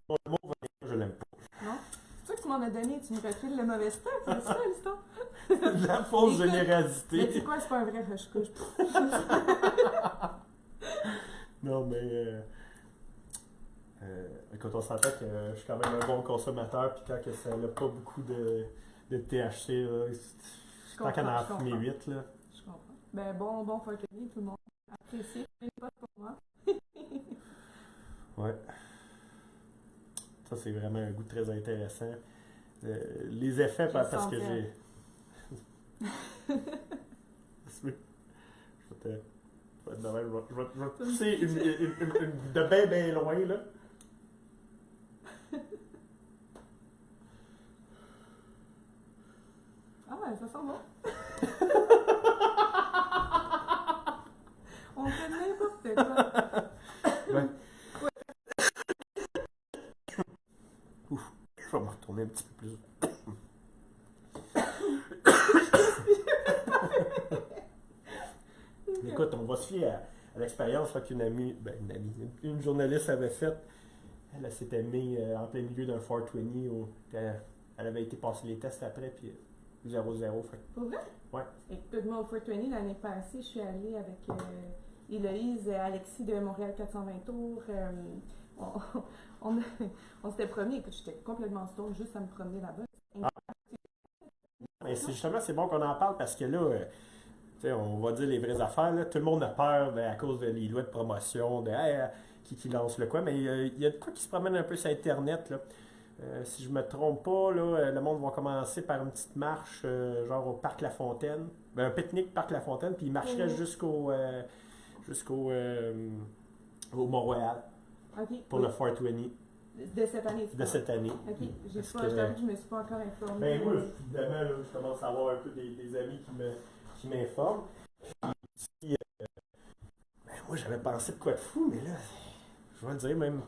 Bon, le mot vanilla, je l'aime pas. Non? C'est toi que tu m'en as donné, tu me refiles le mauvais stock, c'est ça l'histoire? De la fausse Écoute, générosité. Mais tu sais quoi, c'est pas un vrai rush-couche. Non, mais. Écoute, on s'entend que je suis quand même un bon consommateur, puis quand que ça n'a pas beaucoup de THC, là, tant qu'à en fumer 8, là. Je comprends. Ben bon Fortuny, tout le monde apprécie. Mais pas pour moi. Ouais. Ça, c'est vraiment un goût très intéressant. Les effets, Je parce sens que bien. j'ai. Je vais te. Je vais te pousser de bien loin, là. Ah ouais, ça sent bon. On fait n'importe quoi. Ouais. Ouf, je vais me retourner un petit peu plus. Écoute, on va se fier à l'expérience là, une journaliste avait faite. Elle s'était mise en plein milieu d'un 420 où elle avait été passer les tests après, puis 0-0. Pour vrai? Ouais. Écoute, moi, au 420, l'année passée, je suis allée avec Héloïse, Alexis de Montréal 420 Tours. On s'était promis, écoute, j'étais complètement stone juste à me promener là-bas. Mais c'est bon qu'on en parle parce que là, tu sais, on va dire les vraies affaires. Là. Tout le monde a peur à cause des lois de promotion, de hey, qui lance le quoi. Mais il y a de quoi qui se promène un peu sur Internet. Là. Si je me trompe pas, là, le monde va commencer par une petite marche, genre au Parc La Fontaine. Ben, un pique-nique Parc La Fontaine, puis il marcherait jusqu'au au Mont-Royal OK. pour le 420 De cette année, de cette année. OK. Parce Je que- t'avoue que je me suis pas encore informée. Ben moi, évidemment, là, je commence à avoir un peu des amis qui m'informent. Puis, ben, moi, j'avais pensé de quoi de fou, mais là, je vais le dire même,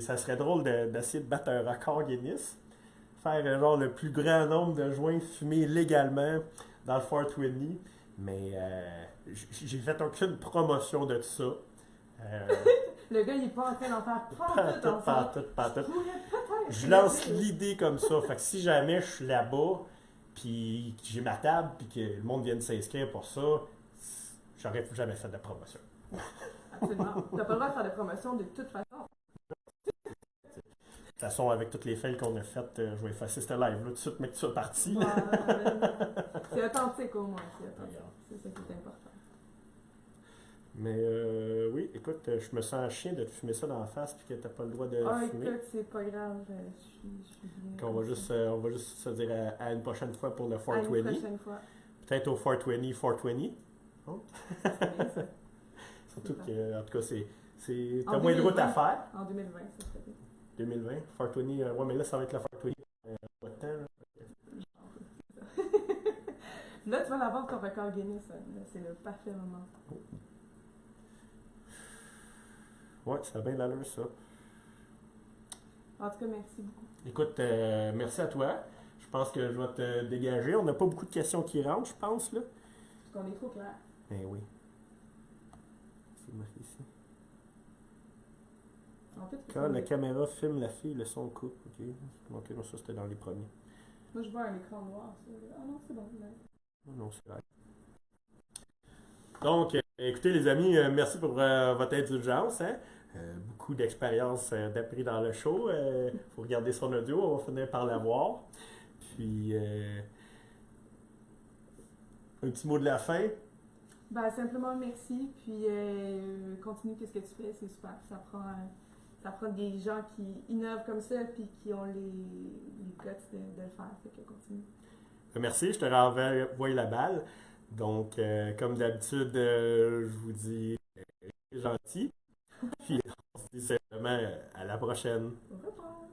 ça serait drôle d'essayer de battre un record Guinness. Faire genre le plus grand nombre de joints fumés légalement dans le 420. Mais j'ai fait aucune promotion de ça. Le gars, il est pas en train d'en faire Pas tout. Je lance l'idée comme ça. Fait que si jamais je suis là-bas, puis que j'ai ma table, puis que le monde vienne s'inscrire pour ça, j'aurais jamais fait de promotion. Absolument. T'as pas le droit de faire de promotion de toute façon. De toute façon, avec toutes les fails qu'on a faites, je vais effacer ce live-là tout de suite, mettre ça parti. C'est authentique au moins, c'est authentique. C'est ça qui est important. Mais oui, écoute, je me sens chien de te fumer ça dans la face puis que t'as pas le droit de fumer. Écoute, c'est pas grave, je suis bien. On va juste se dire à une prochaine fois pour le À une 420. prochaine fois. Peut-être au 420, 420. Oh. C'est bien, ça. Surtout que, en tout cas, En t'as moins de route 2020. à faire. En 2020, ça serait bien. 2020, 420, ouais, mais là, ça va être le 420. Pas de temps, là. Là, tu vas l'avoir ton record Guinness. Là. C'est le parfait moment. Ouais, ça a bien l'allure, ça. En tout cas, merci beaucoup. Écoute, merci à toi. Je pense que je vais te dégager. On n'a pas beaucoup de questions qui rentrent, je pense, là. Parce qu'on est trop clair. Ben oui. C'est marqué ici. En fait, Quand la caméra filme la fille, le son coupe. Ok, non, ça c'était dans les premiers. moi, je vois un écran noir. Ça. Ah non, c'est bon. Là. Non, c'est vrai. Donc, écoutez les amis, merci pour votre indulgence. Hein? Beaucoup d'expérience d'appris dans le show. Faut regarder son audio, on va finir par l'avoir. Puis, un petit mot de la fin. Ben, simplement merci, puis continue qu'est-ce que tu fais, c'est super. Ça prend des gens qui innovent comme ça, puis qui ont les guts de le faire, fait que continue. Merci, je te renvoie la balle. Donc, comme d'habitude, je vous dis gentil. Puis, on se dit simplement à la prochaine. Au revoir!